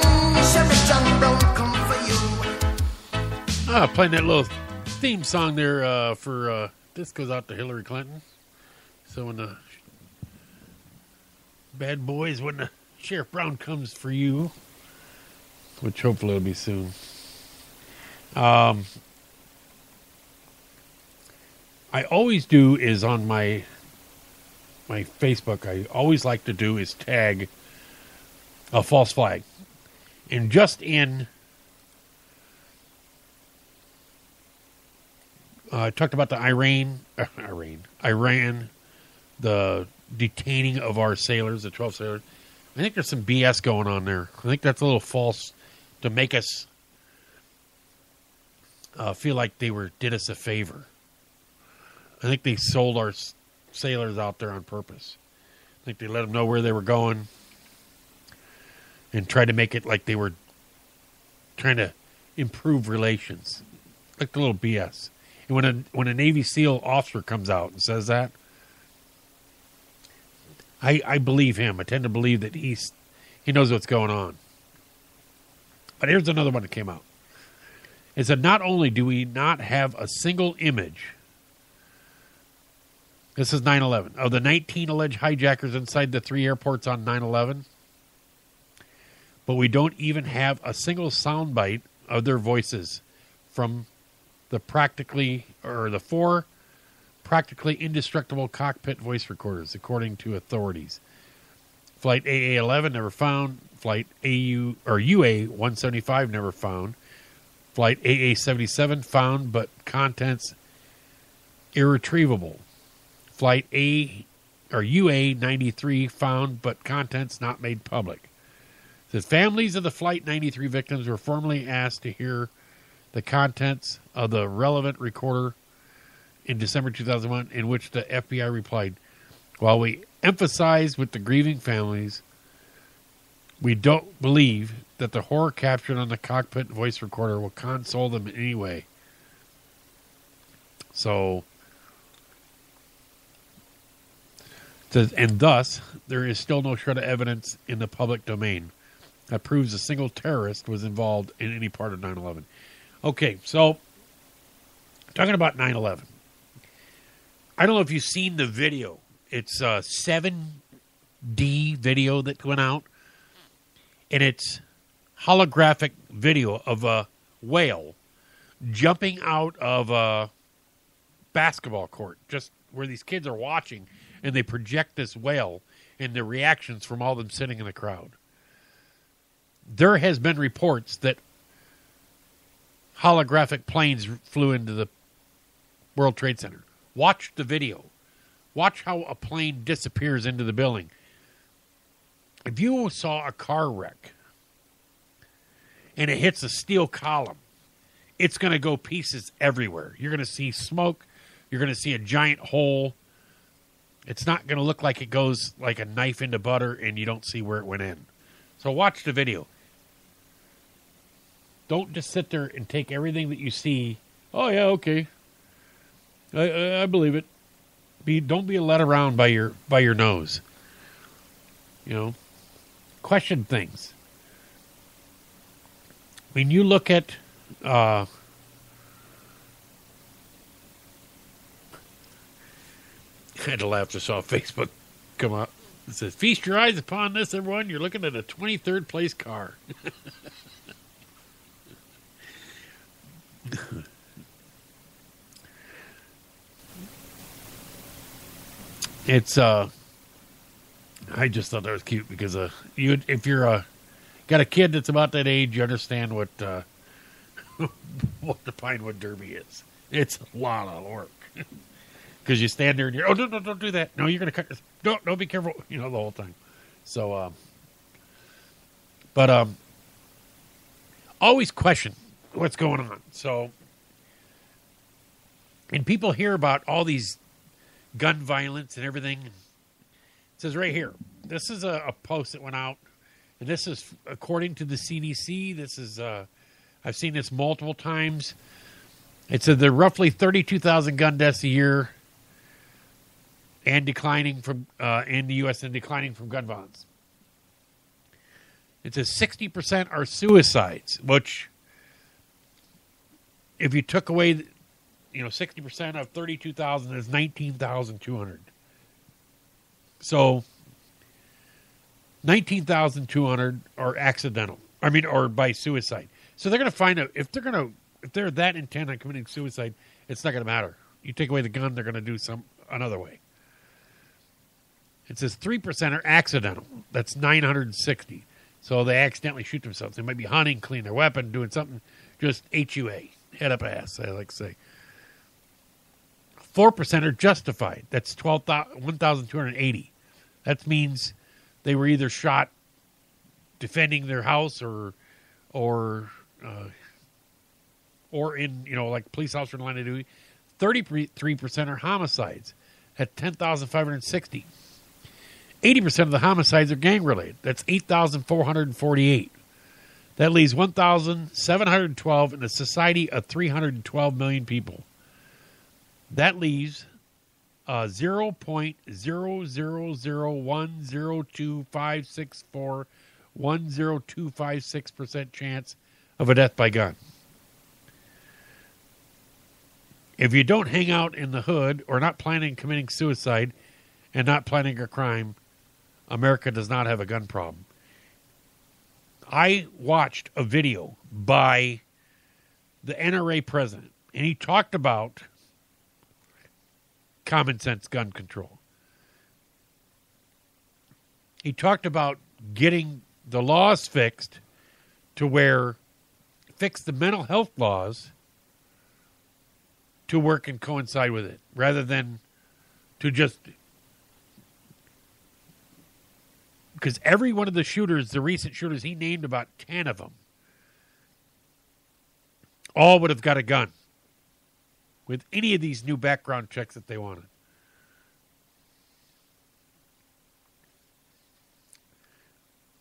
S1: Playing that little theme song there for this goes out to Hillary Clinton. So when the bad boys, when the Sheriff Brown comes for you, which hopefully will be soon. I always do is on my Facebook, I always like to do is tag a false flag. And just in, I talked about the Iran, the detaining of our sailors, the 12 sailors. I think there's some BS going on there. I think that's a little false to make us feel like they did us a favor. I think they sold our sailors out there on purpose. I think they let them know where they were going and tried to make it like they were trying to improve relations. Like the little BS. And when a Navy SEAL officer comes out and says that, I believe him. I tend to believe that he knows what's going on. But here's another one that came out. It said, not only do we not have a single image, this is 9/11, of the 19 alleged hijackers inside the 3 airports on 9/11, but we don't even have a single soundbite of their voices from the 4 practically indestructible cockpit voice recorders, according to authorities. Flight AA-11 never found. Flight UA-175 never found. Flight AA-77 found, but contents irretrievable. Flight UA-93 found, but contents not made public. The families of the Flight 93 victims were formally asked to hear the contents of the relevant recorder in December 2001, in which the FBI replied, while we emphasize with the grieving families, we don't believe that the horror captured on the cockpit voice recorder will console them in any way. So, and thus, there is still no shred of evidence in the public domain that proves a single terrorist was involved in any part of 9/11. Okay, so, talking about 9/11. I don't know if you've seen the video. It's a 7D video that went out. And it's holographic video of a whale jumping out of a basketball court, just where these kids are watching, and they project this whale and the reactions from all them sitting in the crowd. There has been reports that holographic planes flew into the World Trade Center. Watch the video. Watch how a plane disappears into the building. If you saw a car wreck and it hits a steel column, it's going to go pieces everywhere. You're going to see smoke. You're going to see a giant hole. It's not going to look like it goes like a knife into butter and you don't see where it went in. So watch the video. Don't just sit there and take everything that you see. Oh, yeah, okay. I believe it. Don't be led around by your nose. You know, question things. When you look at I had to laugh. Just saw Facebook come up. It says, "Feast your eyes upon this, everyone. You're looking at a 23rd place car." It's I just thought that was cute because if you're got a kid that's about that age, you understand what what the Pinewood Derby is. It's a lot of work because you stand there and you're don't do that. No, you're gonna cut this. Don't be careful. You know, the whole time. So, but always question what's going on. So, and people hear about all these gun violence and everything. It says right here, this is a post that went out, and this is according to the CDC. This is I've seen this multiple times. It said there are roughly 32,000 gun deaths a year, and declining from in the U.S. and declining from gun violence. It says 60% are suicides, which if you took away, 60% of 32,000 is 19,200. So 19,200 are accidental. Or by suicide. So they're going to find out if they're that intent on committing suicide, it's not going to matter. You take away the gun, they're going to do another way. It says 3% are accidental. That's 960. So they accidentally shoot themselves. They might be hunting, clean their weapon, doing something, just HUA, head up ass, I like to say. 4% are justified. That's 1,280. That means they were either shot defending their house or in, like police officer in line of duty. 33% are homicides at 10,560. 80% of the homicides are gang-related. That's 8,448. That leaves 1,712 in a society of 312 million people. That leaves 0.0001025641026% chance of a death by gun. If you don't hang out in the hood or not planning on committing suicide and not planning a crime, America does not have a gun problem. I watched a video by the NRA president, and he talked about common sense gun control. He talked about getting the laws fixed to where fix the mental health laws to work and coincide with it, rather than to just, because every one of the shooters, the recent shooters, he named about 10 of them, all would have got a gun with any of these new background checks that they wanted.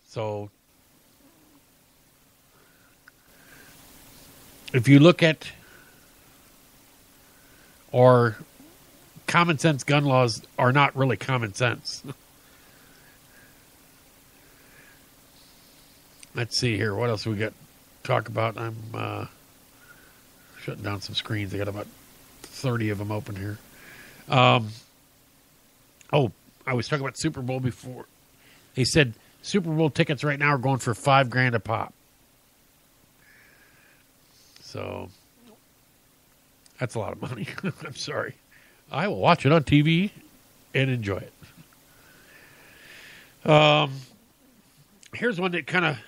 S1: So, if you look at, or common sense gun laws are not really common sense. Let's see here. What else we got to talk about? I'm shutting down some screens. I got about 30 of them open here. I was talking about Super Bowl before. They said Super Bowl tickets right now are going for $5,000 a pop. So that's a lot of money. I'm sorry. I will watch it on TV and enjoy it. Here's one that kind of,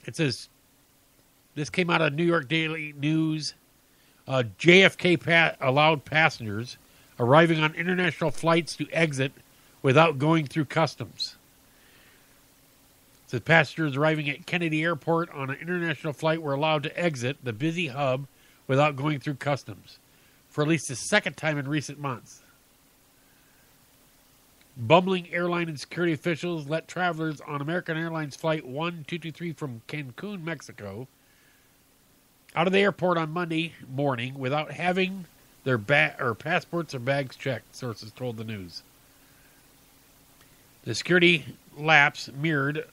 S1: it says, this came out of New York Daily News. JFK allowed passengers arriving on international flights to exit without going through customs. It says passengers arriving at Kennedy Airport on an international flight were allowed to exit the busy hub without going through customs for at least the second time in recent months. Bumbling airline and security officials let travelers on American Airlines Flight 1223 from Cancun, Mexico, out of the airport on Monday morning without having their passports or bags checked, sources told the news. The security lapse mirrored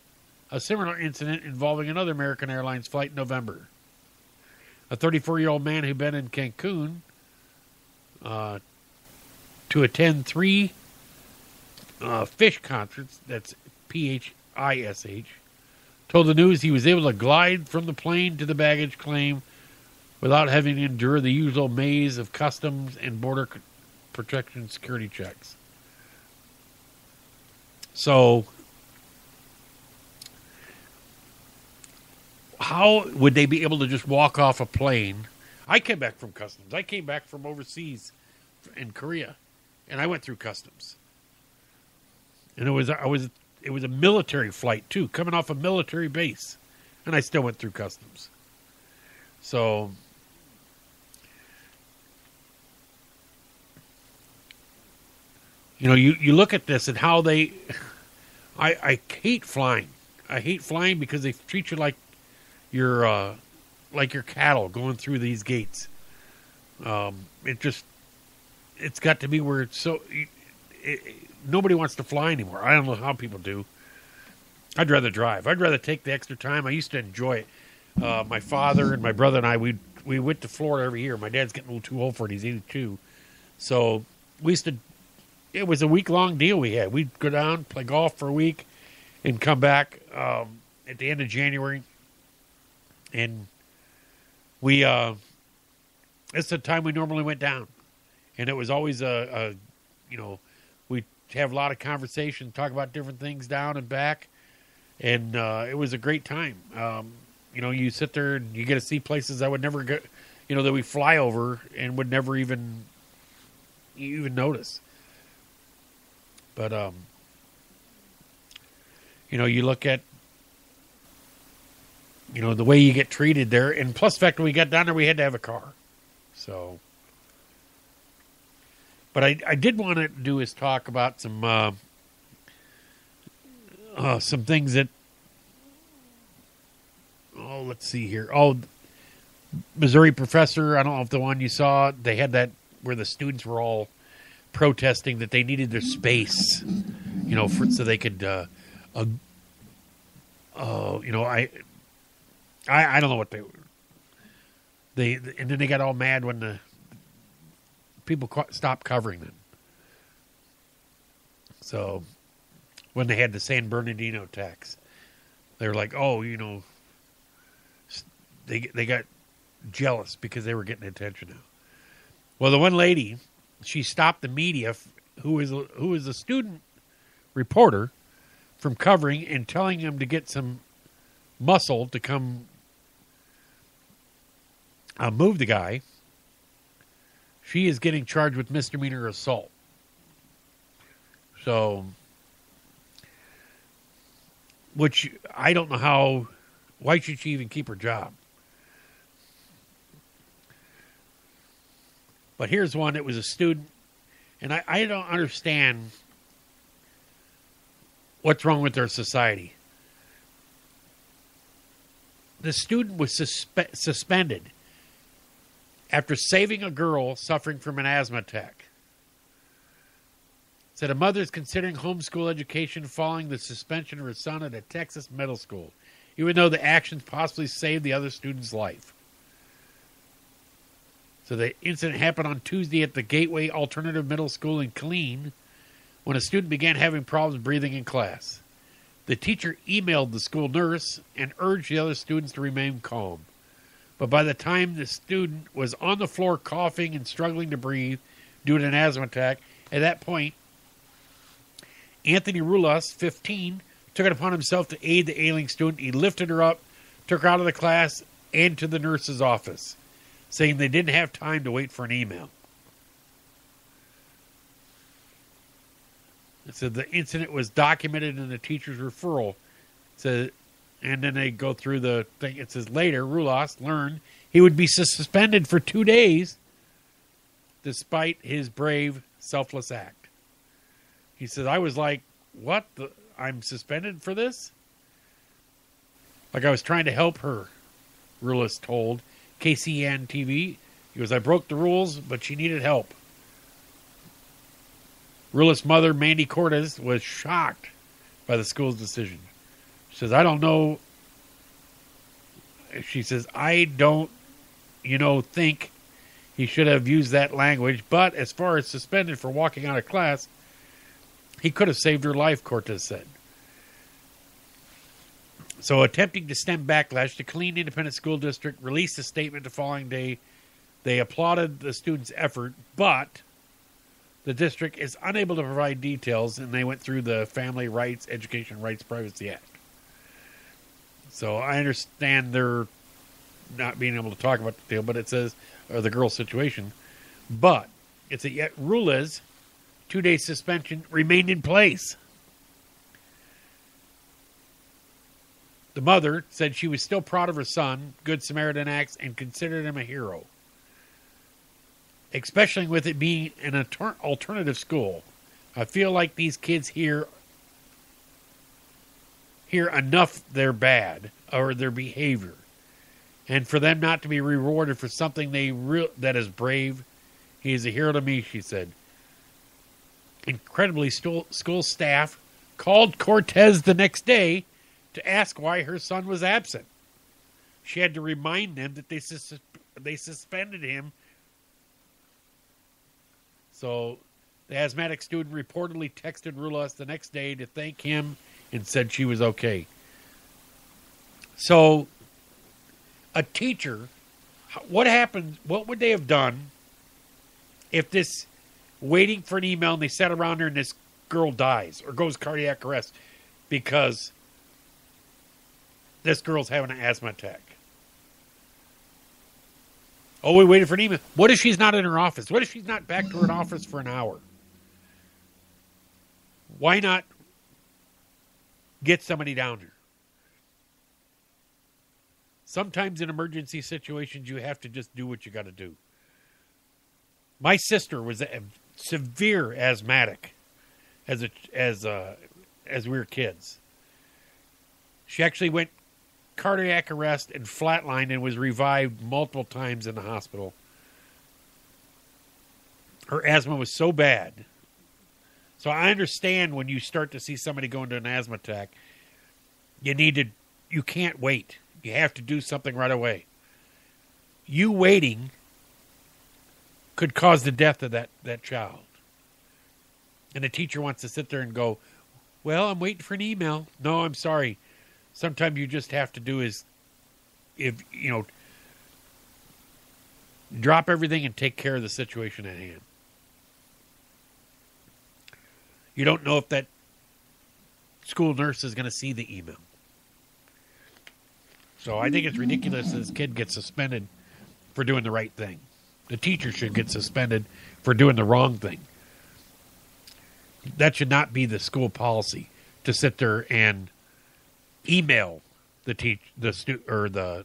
S1: a similar incident involving another American Airlines flight in November. A 34-year-old man who'd been in Cancun to attend 3 fish concerts, that's PHISH, told the news he was able to glide from the plane to the baggage claim without having to endure the usual maze of customs and border protection security checks. So, how would they be able to just walk off a plane? I came back from customs. I came back from overseas in Korea, and I went through customs. And it was a military flight too, coming off a military base, and I still went through customs. So, you look at this and how they. I hate flying. I hate flying because they treat you like your cattle going through these gates. It's got to be where it's so. Nobody wants to fly anymore. I don't know how people do. I'd rather drive. I'd rather take the extra time. I used to enjoy it. My father and my brother and I, we went to Florida every year. My dad's getting a little too old for it. He's 82. So we used to, it was a week-long deal we had. We'd go down, play golf for a week, and come back at the end of January. And we, it's the time we normally went down. And it was always we'd have a lot of conversation, talk about different things down and back. And it was a great time. You sit there and you get to see places I would never go, that we fly over and would never even notice. But, you look at, the way you get treated there. And plus the fact when we got down there, we had to have a car. So, but I did want to do is talk about some things that, let's see here. Missouri professor, I don't know if the one you saw, they had that where the students were all protesting that they needed their space, so they could, I don't know what they were. And then they got all mad when the people stopped covering them. So when they had the San Bernardino tax, they were like, they got jealous because they were getting attention now. Well, the one lady, she stopped the media, who is a student reporter, from covering and telling them to get some muscle to come move the guy. She is getting charged with misdemeanor assault. So, which I don't know why should she even keep her job? But here's one. It was a student, and I don't understand what's wrong with our society. The student was suspended after saving a girl suffering from an asthma attack. Said a mother is considering homeschool education following the suspension of her son at a Texas middle school, even though the actions possibly saved the other student's life. So the incident happened on Tuesday at the Gateway Alternative Middle School in Killeen when a student began having problems breathing in class. The teacher emailed the school nurse and urged the other students to remain calm. But by the time the student was on the floor coughing and struggling to breathe due to an asthma attack, at that point, Anthony Rulas, 15, took it upon himself to aid the ailing student. He lifted her up, took her out of the class, and to the nurse's office, saying they didn't have time to wait for an email. It said the incident was documented in the teacher's referral. It said, and then they go through the thing. It says later, Rulas learned he would be suspended for 2 days despite his brave, selfless act. He said, I was like, what? I'm suspended for this? Like I was trying to help her, Rulas told KCN TV. He goes, I broke the rules, but she needed help. Rulas' mother, Mandy Cortez, was shocked by the school's decision. She says, I don't know. She says, I don't, think he should have used that language. But as far as suspended for walking out of class, he could have saved her life, Cortez said. So attempting to stem backlash, the Killeen Independent School District released a statement the following day. They applauded the student's effort, but the district is unable to provide details, and they went through the Family Rights, Education Rights, Privacy Act. So I understand they're not being able to talk about the deal, but it says, or the girl's situation, but it's a yet Rulas 2-day suspension remained in place. The mother said she was still proud of her son, Good Samaritan acts, and considered him a hero. Especially with it being an alternative school. I feel like these kids hear enough they're bad, or their behavior. And for them not to be rewarded for something that is brave, he is a hero to me, she said. Incredibly, school staff called Cortez the next day to ask why her son was absent. she had to remind them that they suspended him. So the asthmatic student reportedly texted Rulas the next day to thank him and said she was okay. So a teacher, what happened? What would they have done if this waiting for an email and they sat around her and this girl dies or goes cardiac arrest because this girl's having an asthma attack? Oh, we waited for an email. What if she's not in her office? What if she's not back to her office for an hour? Why not get somebody down here? Sometimes in emergency situations, you have to just do what you got to do. My sister was a severe asthmatic as we were kids. She actually went cardiac arrest and flatlined and was revived multiple times in the hospital. Her asthma was so bad. So I understand when you start to see somebody go into an asthma attack, you can't wait. You have to do something right away. You waiting could cause the death of that child. And the teacher wants to sit there and go, well, I'm waiting for an email. No, I'm sorry. Sometimes you just have to do is, drop everything and take care of the situation at hand. You don't know if that school nurse is going to see the email. So I think it's ridiculous that this kid gets suspended for doing the right thing. The teacher should get suspended for doing the wrong thing. That should not be the school policy to sit there and email the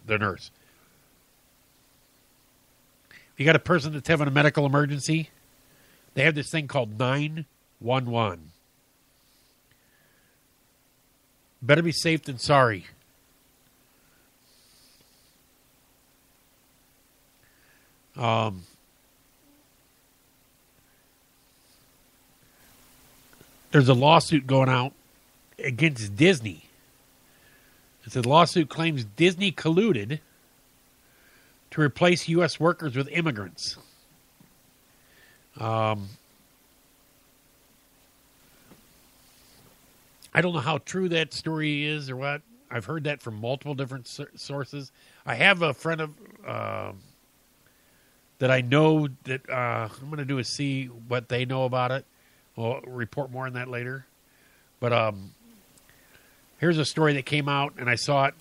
S1: nurse. If you got a person that's having a medical emergency, they have this thing called 911. Better be safe than sorry. There's a lawsuit going out against Disney. It's a lawsuit claims Disney colluded to replace U.S. workers with immigrants. I don't know how true that story is or what. I've heard that from multiple different sources. I have a friend of that I know that I'm going to do is see what they know about it. We'll report more on that later. But here's a story that came out, and I saw it.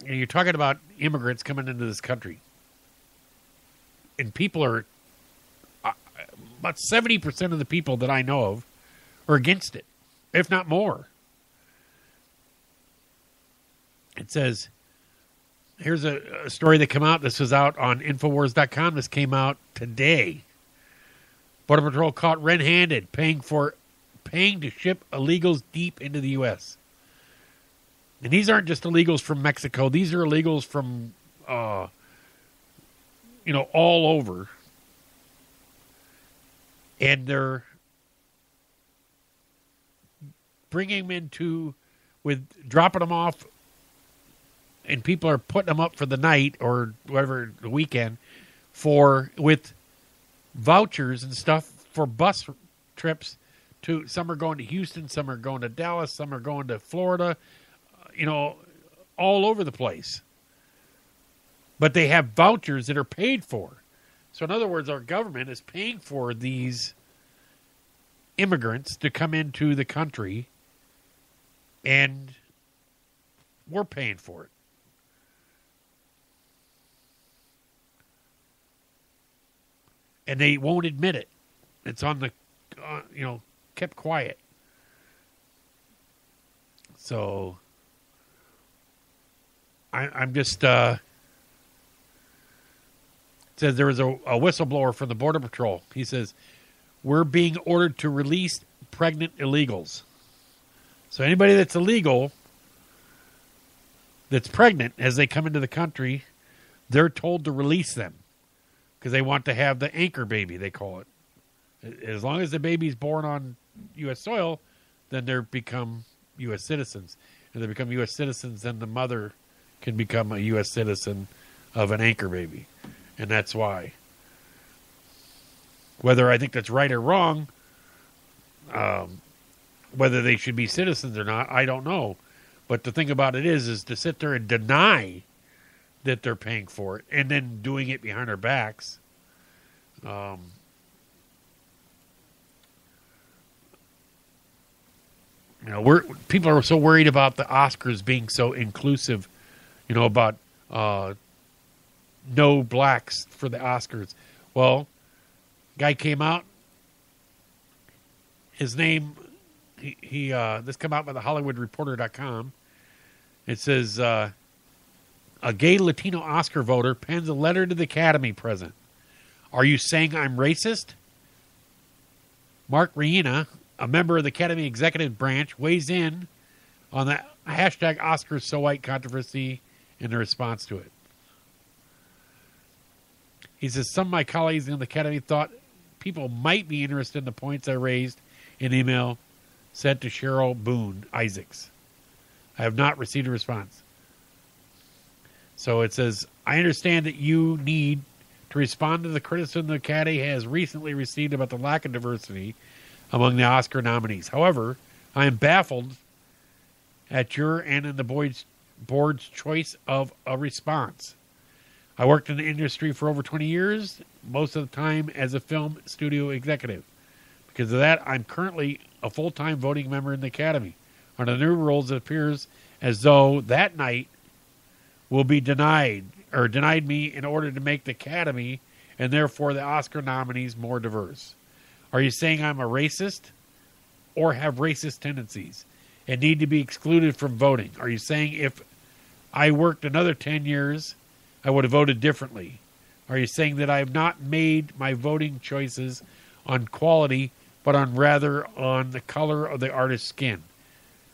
S1: You're talking about immigrants coming into this country. And people are, about 70% of the people that I know of are against it, if not more. It says, here's a story that came out. This was out on Infowars.com. This came out today. Border Patrol caught red-handed paying to ship illegals deep into the U.S. And these aren't just illegals from Mexico. These are illegals from, all over. And they're bringing them dropping them off, and people are putting them up for the night or whatever, the weekend, with vouchers and stuff for bus trips to, some are going to Houston, some are going to Dallas, some are going to Florida, all over the place. But they have vouchers that are paid for. So in other words, our government is paying for these immigrants to come into the country, and we're paying for it. And they won't admit it. It's on the, kept quiet. So I'm just, it says there was a whistleblower from the Border Patrol. He says, we're being ordered to release pregnant illegals. So anybody that's illegal, that's pregnant, as they come into the country, they're told to release them. Because they want to have the anchor baby, they call it. As long as the baby's born on U.S. soil, then they become U.S. citizens. And they become U.S. citizens, then the mother can become a U.S. citizen of an anchor baby. And that's why. Whether I think that's right or wrong, whether they should be citizens or not, I don't know. But the thing about it is to sit there and deny that they're paying for it and then doing it behind our backs. People are so worried about the Oscars being so inclusive, about no blacks for the Oscars. Well, guy came out. His name, this came out by the HollywoodReporter.com. It says, a gay Latino Oscar voter pens a letter to the Academy president. Are you saying I'm racist? Mark Reina, a member of the Academy Executive Branch, weighs in on the hashtag Oscars So White controversy in the response to it. He says, some of my colleagues in the Academy thought people might be interested in the points I raised in email sent to Cheryl Boone Isaacs. I have not received a response. So it says, I understand that you need to respond to the criticism the Academy has recently received about the lack of diversity among the Oscar nominees. However, I am baffled at your and in the board's choice of a response. I worked in the industry for over 20 years, most of the time as a film studio executive. Because of that, I'm currently a full-time voting member in the Academy. Under the new rules, it appears as though that night will be denied me in order to make the Academy and therefore the Oscar nominees more diverse. Are you saying I'm a racist or have racist tendencies and need to be excluded from voting? Are you saying if I worked another 10 years, I would have voted differently? Are you saying that I have not made my voting choices on quality, but on the color of the artist's skin?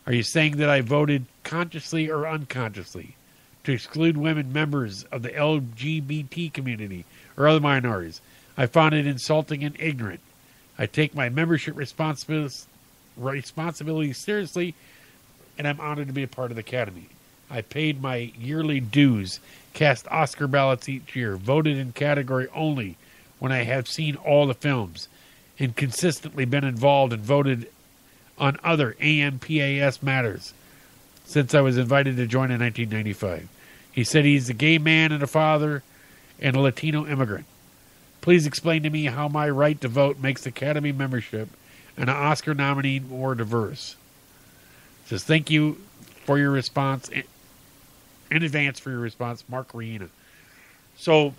S1: Are you saying that I voted consciously or unconsciously to exclude women members of the LGBT community or other minorities? I found it insulting and ignorant. I take my membership responsibility seriously, and I'm honored to be a part of the Academy. I paid my yearly dues, cast Oscar ballots each year, voted in category only when I have seen all the films, and consistently been involved and voted on other AMPAS matters since I was invited to join in 1995. He said he's a gay man and a father and a Latino immigrant. Please explain to me how my right to vote makes Academy membership and an Oscar nominee more diverse. Says thank you for your response in advance for your response, Mark Reina. So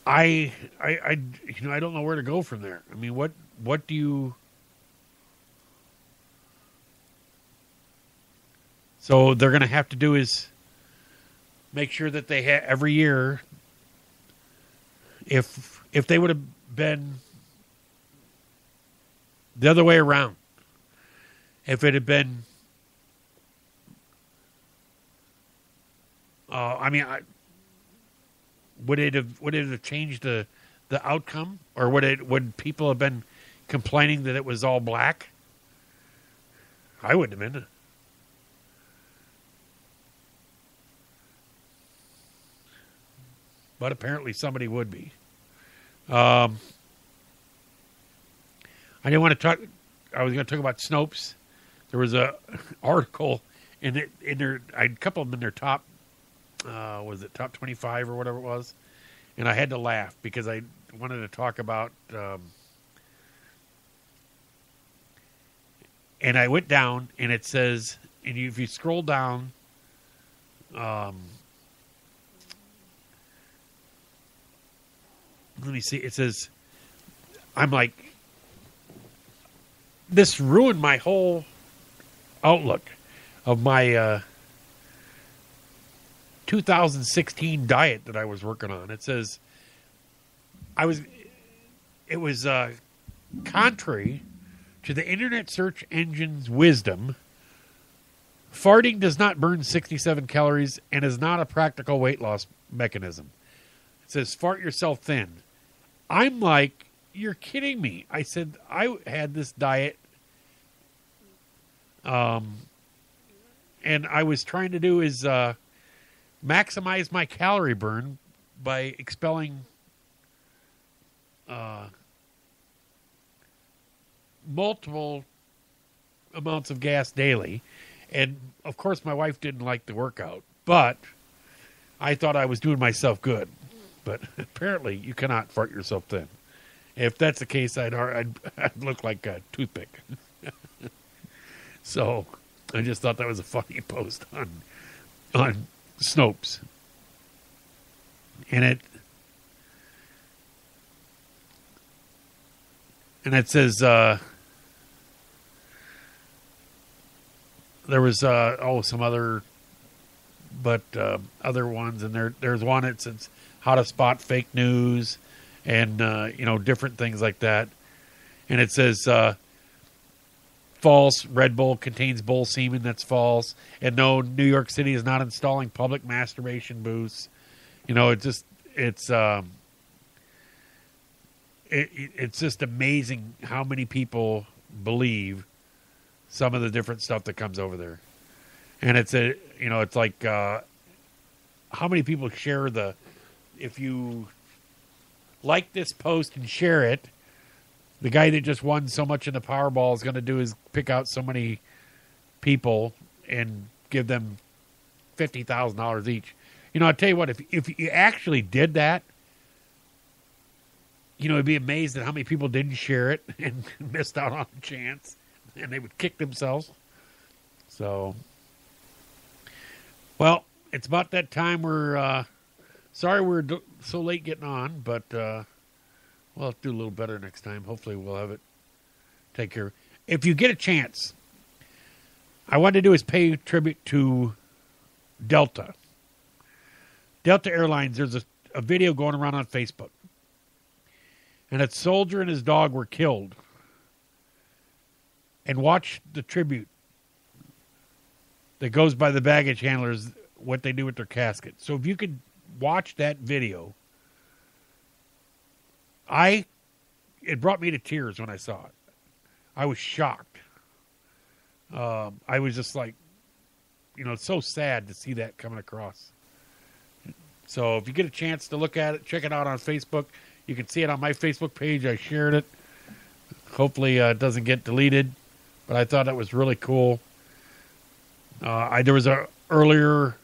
S1: I don't know where to go from there. I mean, what do you? So they're going to have to do is make sure that they have every year. If they would have been the other way around, if it had been, would it have changed the outcome, or would people have been complaining that it was all black? I wouldn't have been. But apparently somebody would be. I didn't want to talk. I was going to talk about Snopes. There was a article in their. I had a couple of them in their top. Was it top 25 or whatever it was? And I had to laugh because I wanted to talk about. And I went down, and it says, and if you scroll down. Let me see. It says, I'm like, this ruined my whole outlook of my 2016 diet that I was working on. It says, it was contrary to the internet search engine's wisdom. Farting does not burn 67 calories and is not a practical weight loss mechanism. It says, fart yourself thin. I'm like, you're kidding me. I said, I had this diet And I was trying to do is maximize my calorie burn by expelling multiple amounts of gas daily. And, of course, my wife didn't like the workout. But I thought I was doing myself good. But apparently you cannot fart yourself thin. If that's the case, I'd look like a toothpick. So I just thought that was a funny post on Snopes. And it says there was some other other ones, and there's one that says how to spot fake news and different things like that. And it says false, Red Bull contains bull semen. That's false. And no, New York City is not installing public masturbation booths. It's just amazing how many people believe some of the different stuff that comes over there. And it's like how many people share if you like this post and share it, the guy that just won so much in the Powerball is going to do is pick out so many people and give them $50,000 each. I'll tell you what, if you actually did that, it'd be amazed at how many people didn't share it and missed out on the chance, and they would kick themselves. So, well, it's about that time. Sorry we're so late getting on, but we'll have to do a little better next time. Hopefully we'll have it take care. If you get a chance, I want to do is pay tribute to Delta. Delta Airlines, there's a video going around on Facebook. And a soldier and his dog were killed. And watch the tribute that goes by the baggage handlers, what they do with their casket. So if you could watch that video, it brought me to tears when I saw it. I was shocked. I was just like, it's so sad to see that coming across. So if you get a chance to look at it, check it out on Facebook. You can see it on my Facebook page. I shared it. Hopefully it doesn't get deleted. But I thought that was really cool. There was a earlier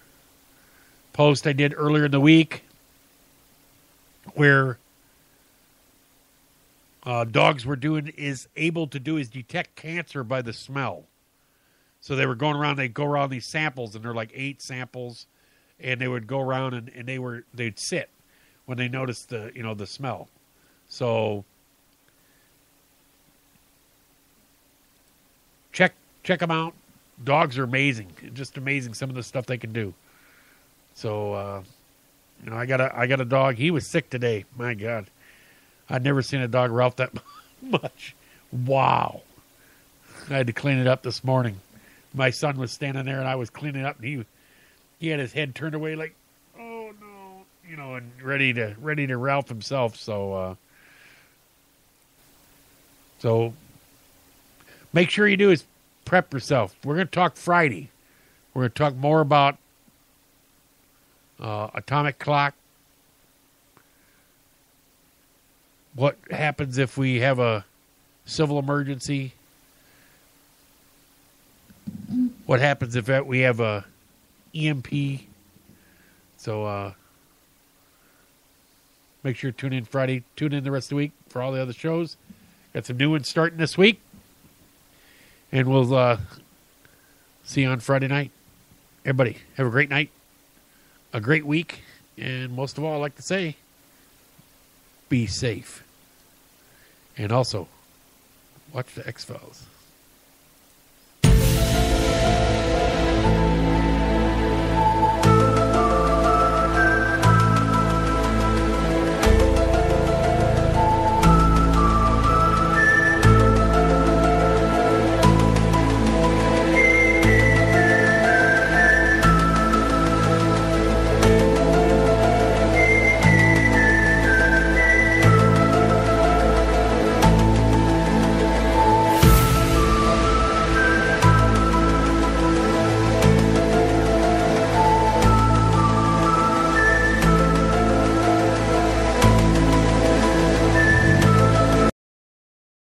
S1: post I did earlier in the week where dogs were able to detect cancer by the smell. So they were going around, they'd go around these samples, and they're like 8 samples, and they would go around and they'd sit when they noticed the smell. So check them out. Dogs are amazing. Just amazing some of the stuff they can do. So I got a dog. He was sick today. My God. I'd never seen a dog ralph that much. Wow. I had to clean it up this morning. My son was standing there and I was cleaning up, and he had his head turned away like, oh no, and ready to ralph himself. So make sure you do is prep yourself. We're going to talk Friday. We're going to talk more about atomic clock. What happens if we have a civil emergency? What happens if we have a EMP? So make sure to tune in Friday. Tune in the rest of the week for all the other shows. Got some new ones starting this week. And we'll see you on Friday night. Everybody, have a great night, a great week, and most of all, I'd like to say, be safe. And also, watch the X-Files.